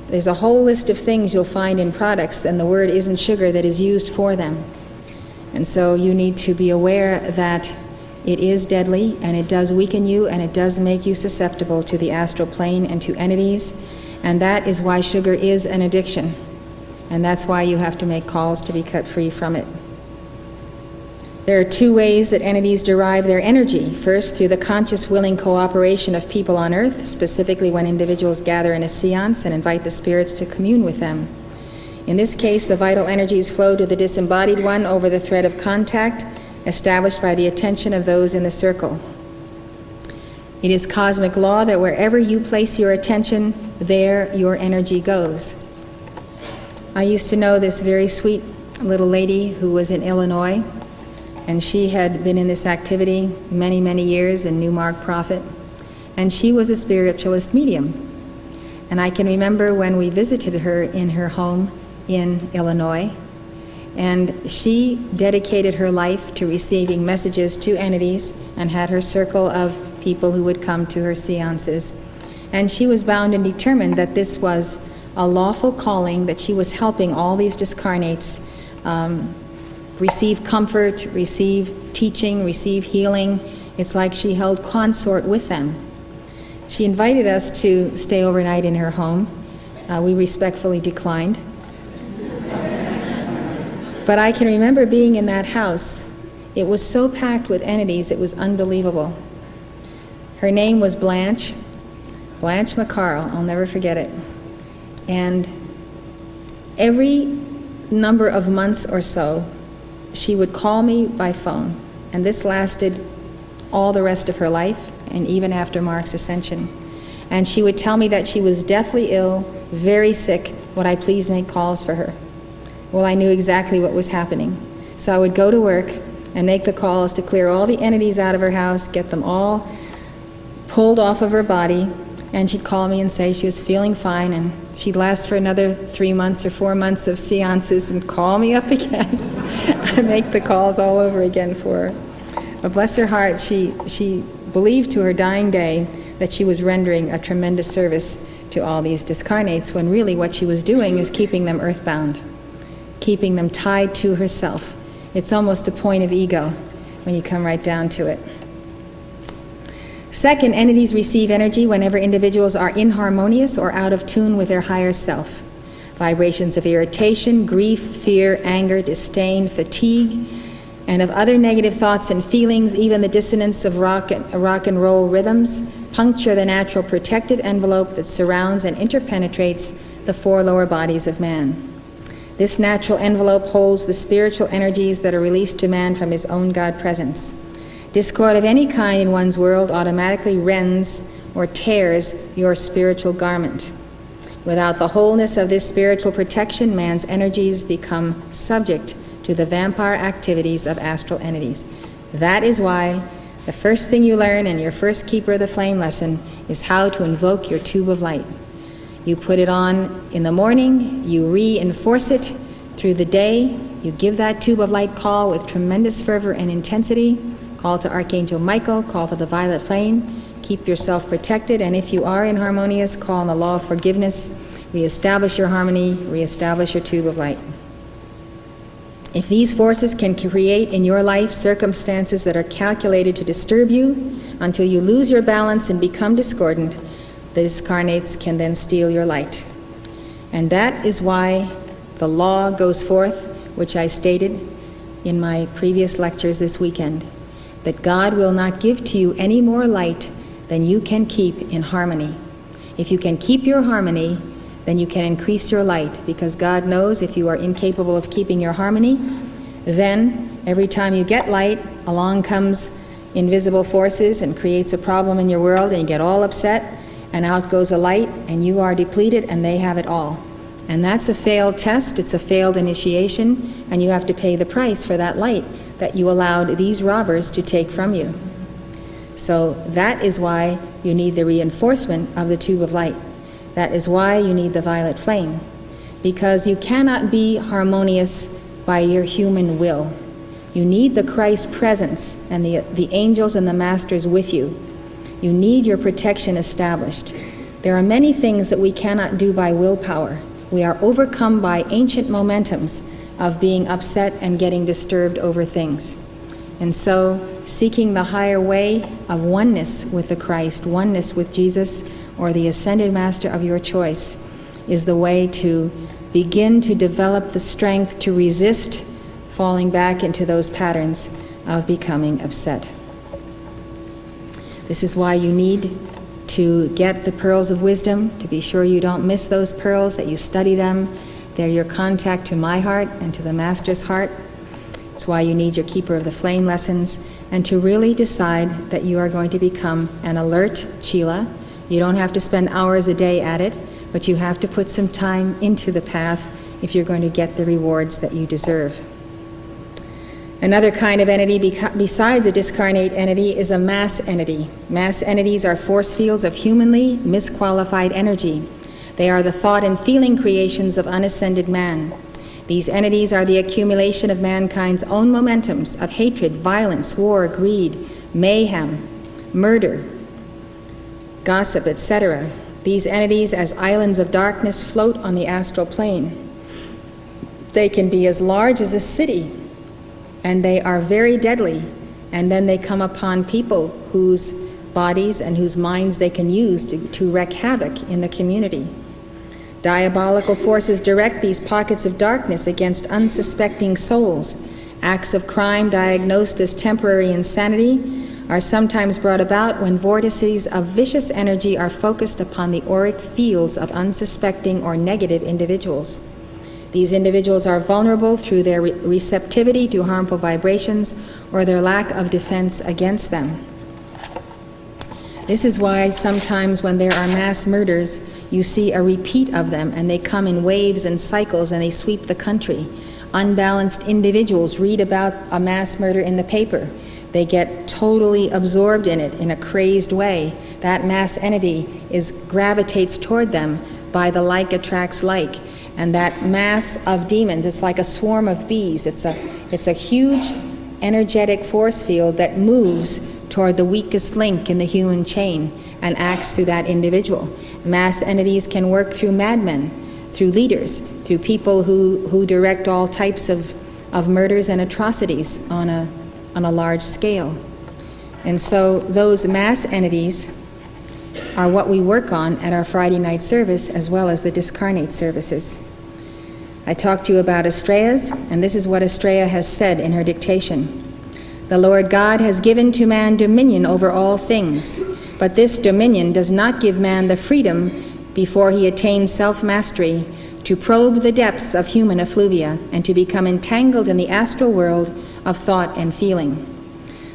There's a whole list of things you'll find in products, and the word isn't sugar that is used for them. And so you need to be aware that it is deadly, and it does weaken you, and it does make you susceptible to the astral plane and to entities. And that is why sugar is an addiction. And that's why you have to make calls to be cut free from it. There are two ways that entities derive their energy. First, through the conscious, willing cooperation of people on earth, specifically when individuals gather in a seance and invite the spirits to commune with them. In this case, the vital energies flow to the disembodied one over the thread of contact established by the attention of those in the circle. It is cosmic law that wherever you place your attention, there your energy goes. I used to know this very sweet little lady who was in Illinois, and she had been in this activity many, many years in Clare Prophet, and she was a spiritualist medium. And I can remember when we visited her in her home in Illinois, and she dedicated her life to receiving messages to entities and had her circle of people who would come to her seances. And she was bound and determined that this was a lawful calling, that she was helping all these discarnates receive comfort, receive teaching, receive healing. It's like she held consort with them. She invited us to stay overnight in her home. We respectfully declined. But I can remember being in that house. It was so packed with entities, it was unbelievable. Her name was Blanche McCarl. I'll never forget it. And every number of months or so, she would call me by phone, and this lasted all the rest of her life, and even after Mark's ascension. And she would tell me that she was deathly ill, very sick, would I please make calls for her? Well, I knew exactly what was happening. So I would go to work and make the calls to clear all the entities out of her house, get them all pulled off of her body, and she'd call me and say she was feeling fine, and she'd last for another 3 months or 4 months of seances and call me up again and make the calls all over again for her. But bless her heart, she believed to her dying day that she was rendering a tremendous service to all these discarnates, when really what she was doing is keeping them earthbound, keeping them tied to herself. It's almost a point of ego when you come right down to it. Second, entities receive energy whenever individuals are inharmonious or out of tune with their higher self. Vibrations of irritation, grief, fear, anger, disdain, fatigue, and of other negative thoughts and feelings, even the dissonance of rock and roll rhythms, puncture the natural protected envelope that surrounds and interpenetrates the four lower bodies of man. This natural envelope holds the spiritual energies that are released to man from his own God presence. Discord of any kind in one's world automatically rends or tears your spiritual garment. Without the wholeness of this spiritual protection, man's energies become subject to the vampire activities of astral entities. That is why the first thing you learn in your first Keeper of the Flame lesson is how to invoke your tube of light. You put it on in the morning, you reinforce it through the day, you give that tube of light call with tremendous fervor and intensity. Call to Archangel Michael, call for the violet flame, keep yourself protected, and if you are inharmonious, call on the law of forgiveness, reestablish your harmony, reestablish your tube of light. If these forces can create in your life circumstances that are calculated to disturb you until you lose your balance and become discordant, the discarnates can then steal your light. And that is why the law goes forth, which I stated in my previous lectures this weekend, that God will not give to you any more light than you can keep in harmony. If you can keep your harmony, then you can increase your light, because God knows if you are incapable of keeping your harmony, then every time you get light, along comes invisible forces and creates a problem in your world, and you get all upset, and out goes a light, and you are depleted, and they have it all. And that's a failed test, it's a failed initiation, and you have to pay the price for that light that you allowed these robbers to take from you. So that is why you need the reinforcement of the tube of light. That is why you need the violet flame, because you cannot be harmonious by your human will. You need the Christ presence and the angels and the masters with you. You need your protection established. There are many things that we cannot do by willpower. We are overcome by ancient momentums of being upset and getting disturbed over things. And so seeking the higher way of oneness with the Christ, oneness with Jesus, or the ascended master of your choice, is the way to begin to develop the strength to resist falling back into those patterns of becoming upset. This is why you need to get the pearls of wisdom, to be sure you don't miss those pearls, that you study them. They're your contact to my heart and to the Master's heart. It's why you need your Keeper of the Flame lessons, and to really decide that you are going to become an alert Chela. You don't have to spend hours a day at it, but you have to put some time into the path if you're going to get the rewards that you deserve. Another kind of entity besides a discarnate entity is a mass entity. Mass entities are force fields of humanly misqualified energy. They are the thought and feeling creations of unascended man. These entities are the accumulation of mankind's own momentums of hatred, violence, war, greed, mayhem, murder, gossip, etc. These entities, as islands of darkness, float on the astral plane. They can be as large as a city, and they are very deadly, and then they come upon people whose bodies and whose minds they can use to wreak havoc in the community. Diabolical forces direct these pockets of darkness against unsuspecting souls. Acts of crime diagnosed as temporary insanity are sometimes brought about when vortices of vicious energy are focused upon the auric fields of unsuspecting or negative individuals. These individuals are vulnerable through their receptivity to harmful vibrations or their lack of defense against them. This is why sometimes when there are mass murders, you see a repeat of them, and they come in waves and cycles, and they sweep the country. Unbalanced individuals read about a mass murder in the paper. They get totally absorbed in it in a crazed way. That mass entity gravitates toward them by the like attracts like. And that mass of demons, it's like a swarm of bees. It's a huge energetic force field that moves toward the weakest link in the human chain and acts through that individual. Mass entities can work through madmen, through leaders, through people who direct all types of murders and atrocities on a large scale. And so those mass entities are what we work on at our Friday night service, as well as the discarnate services. I talked to you about Astraeas, and this is what Astrea has said in her dictation. The Lord God has given to man dominion over all things, but this dominion does not give man the freedom before he attains self-mastery to probe the depths of human effluvia and to become entangled in the astral world of thought and feeling.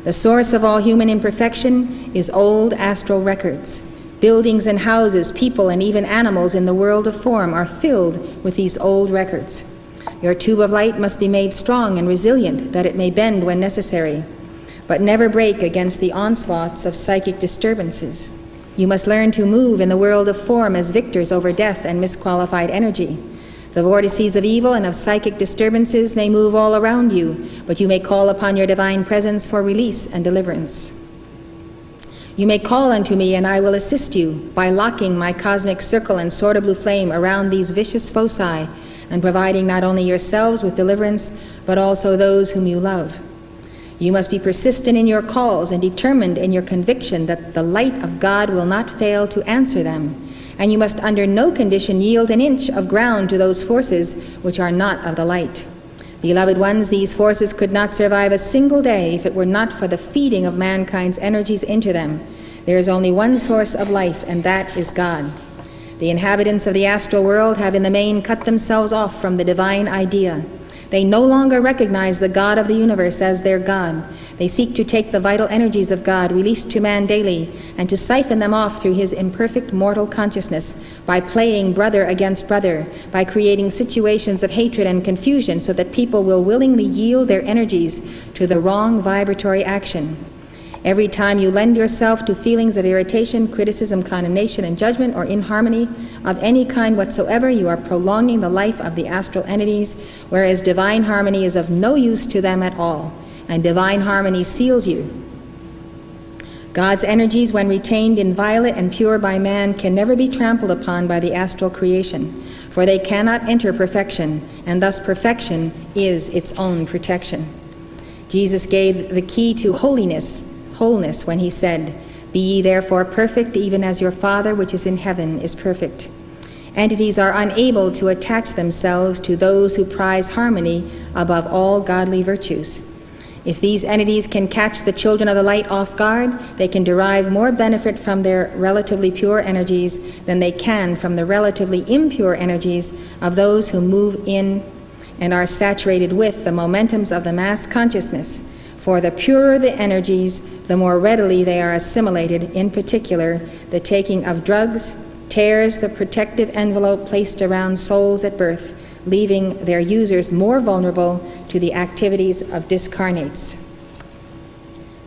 The source of all human imperfection is old astral records. Buildings and houses, people, and even animals in the world of form are filled with these old records. Your tube of light must be made strong and resilient, that it may bend when necessary, but never break against the onslaughts of psychic disturbances. You must learn to move in the world of form as victors over death and misqualified energy. The vortices of evil and of psychic disturbances may move all around you, but you may call upon your divine presence for release and deliverance. You may call unto me, and I will assist you by locking my cosmic circle and sword of blue flame around these vicious foci, and providing not only yourselves with deliverance, but also those whom you love. You must be persistent in your calls and determined in your conviction that the light of God will not fail to answer them, and you must under no condition yield an inch of ground to those forces which are not of the light. Beloved ones, these forces could not survive a single day if it were not for the feeding of mankind's energies into them. There is only one source of life, and that is God. The inhabitants of the astral world have in the main cut themselves off from the divine idea. They no longer recognize the God of the universe as their God. They seek to take the vital energies of God released to man daily and to siphon them off through his imperfect mortal consciousness by playing brother against brother, by creating situations of hatred and confusion so that people will willingly yield their energies to the wrong vibratory action. Every time you lend yourself to feelings of irritation, criticism, condemnation, and judgment, or inharmony of any kind whatsoever, you are prolonging the life of the astral entities, whereas divine harmony is of no use to them at all, and divine harmony seals you. God's energies, when retained inviolate and pure by man, can never be trampled upon by the astral creation, for they cannot enter perfection, and thus perfection is its own protection. Jesus gave the key to wholeness when he said, "Be ye therefore perfect, even as your Father which is in heaven is perfect." Entities are unable to attach themselves to those who prize harmony above all godly virtues. If these entities can catch the children of the light off guard, they can derive more benefit from their relatively pure energies than they can from the relatively impure energies of those who move in and are saturated with the momentums of the mass consciousness. For the purer the energies, the more readily they are assimilated. In particular, the taking of drugs tears the protective envelope placed around souls at birth, leaving their users more vulnerable to the activities of discarnates.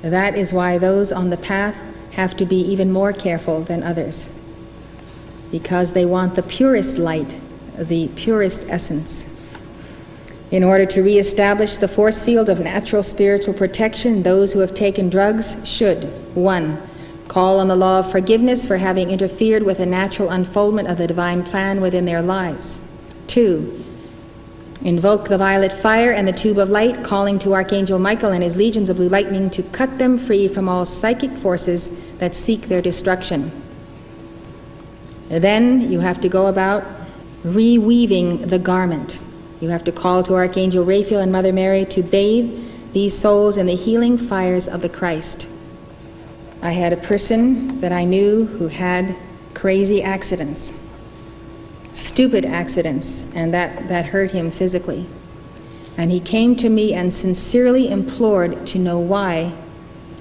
That is why those on the path have to be even more careful than others, because they want the purest light, the purest essence. In order to reestablish the force field of natural spiritual protection, those who have taken drugs should, 1. Call on the law of forgiveness for having interfered with the natural unfoldment of the divine plan within their lives. 2. Invoke the violet fire and the tube of light, calling to Archangel Michael and his legions of blue lightning to cut them free from all psychic forces that seek their destruction. Then you have to go about reweaving the garment. You have to call to Archangel Raphael and Mother Mary to bathe these souls in the healing fires of the Christ. I had a person that I knew who had crazy accidents, stupid accidents, and that hurt him physically. And he came to me and sincerely implored to know why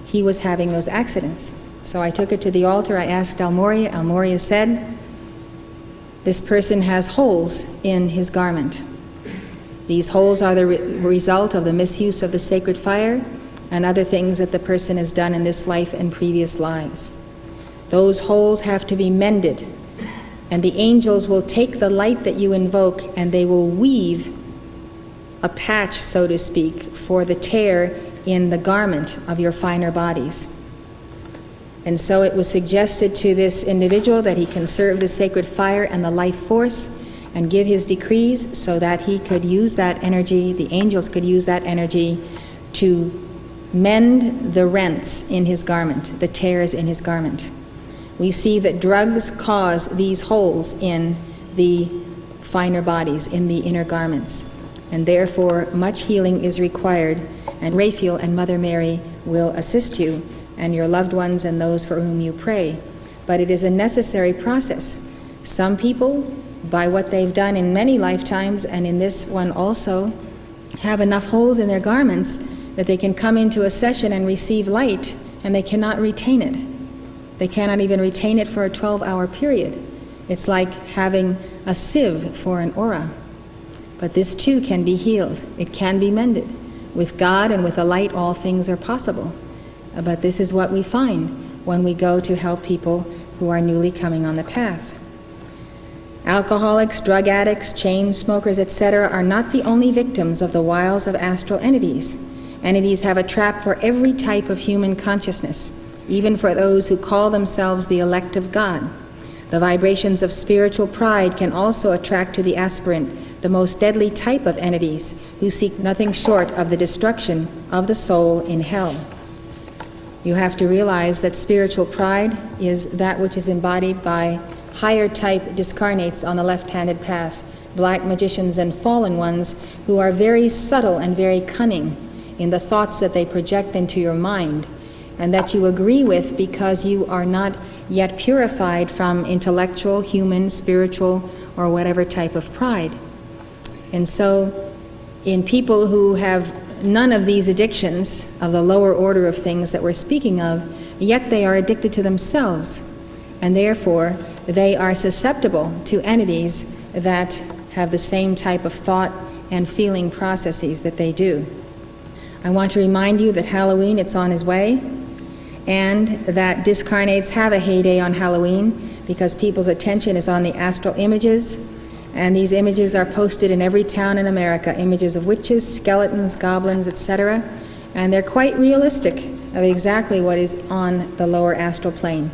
he was having those accidents. So I took it to the altar. I asked Almoria. Almoria said, "This person has holes in his garment. These holes are the result of the misuse of the sacred fire and other things that the person has done in this life and previous lives. Those holes have to be mended, and the angels will take the light that you invoke and they will weave a patch, so to speak, for the tear in the garment of your finer bodies." And so it was suggested to this individual that he conserve the sacred fire and the life force and give his decrees so that he could use that energy, the angels could use that energy to mend the rents in his garment, the tears in his garment. We see that drugs cause these holes in the finer bodies, in the inner garments, and therefore much healing is required, and Raphael and Mother Mary will assist you and your loved ones and those for whom you pray. But it is a necessary process. Some people, by what they've done in many lifetimes, and in this one also, have enough holes in their garments that they can come into a session and receive light, and they cannot retain it. They cannot even retain it for a 12-hour period. It's like having a sieve for an aura. But this too can be healed. It can be mended. With God and with the light, all things are possible. But this is what we find when we go to help people who are newly coming on the path. Alcoholics, drug addicts, chain smokers, etc. are not the only victims of the wiles of astral entities. Entities have a trap for every type of human consciousness, even for those who call themselves the elect of God. The vibrations of spiritual pride can also attract to the aspirant the most deadly type of entities who seek nothing short of the destruction of the soul in hell. You have to realize that spiritual pride is that which is embodied by higher type discarnates on the left-handed path, black magicians and fallen ones who are very subtle and very cunning in the thoughts that they project into your mind, and that you agree with because you are not yet purified from intellectual, human, spiritual, or whatever type of pride. And so in people who have none of these addictions of the lower order of things that we're speaking of, yet they are addicted to themselves, and therefore they are susceptible to entities that have the same type of thought and feeling processes that they do. I want to remind you that Halloween, it's on its way, and that discarnates have a heyday on Halloween because people's attention is on the astral images, and these images are posted in every town in America, images of witches, skeletons, goblins, etc., and they're quite realistic of exactly what is on the lower astral plane.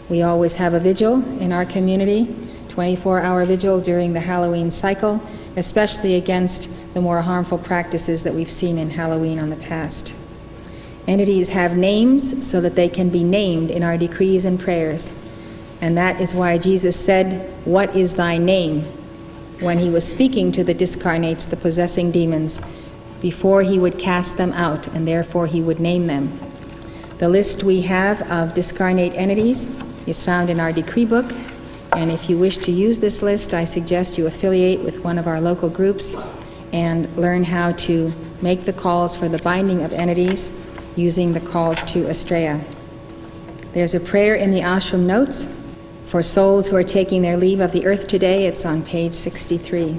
We always have a vigil in our community, 24-hour vigil during the Halloween cycle, especially against the more harmful practices that we've seen in Halloween on the past. Entities have names so that they can be named in our decrees and prayers. And that is why Jesus said, "What is thy name?" when he was speaking to the discarnates, the possessing demons, before he would cast them out, and therefore he would name them. The list we have of discarnate entities is found in our decree book, and if you wish to use this list, I suggest you affiliate with one of our local groups and learn how to make the calls for the binding of entities using the calls to Astral. There's a prayer in the ashram notes for souls who are taking their leave of the earth today. It's on page 63.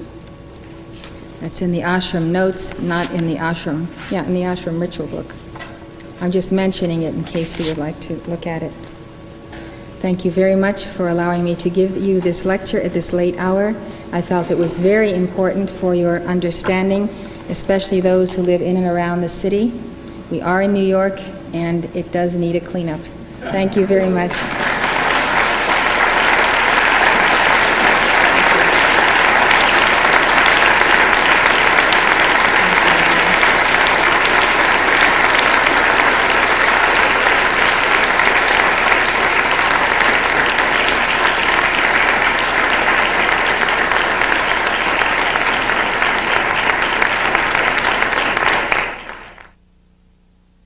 That's in the ashram notes, not in the ashram. Yeah, in the ashram ritual book. I'm just mentioning it in case you would like to look at it. Thank you very much for allowing me to give you this lecture at this late hour. I felt it was very important for your understanding, especially those who live in and around the city. We are in New York, and it does need a cleanup. Thank you very much.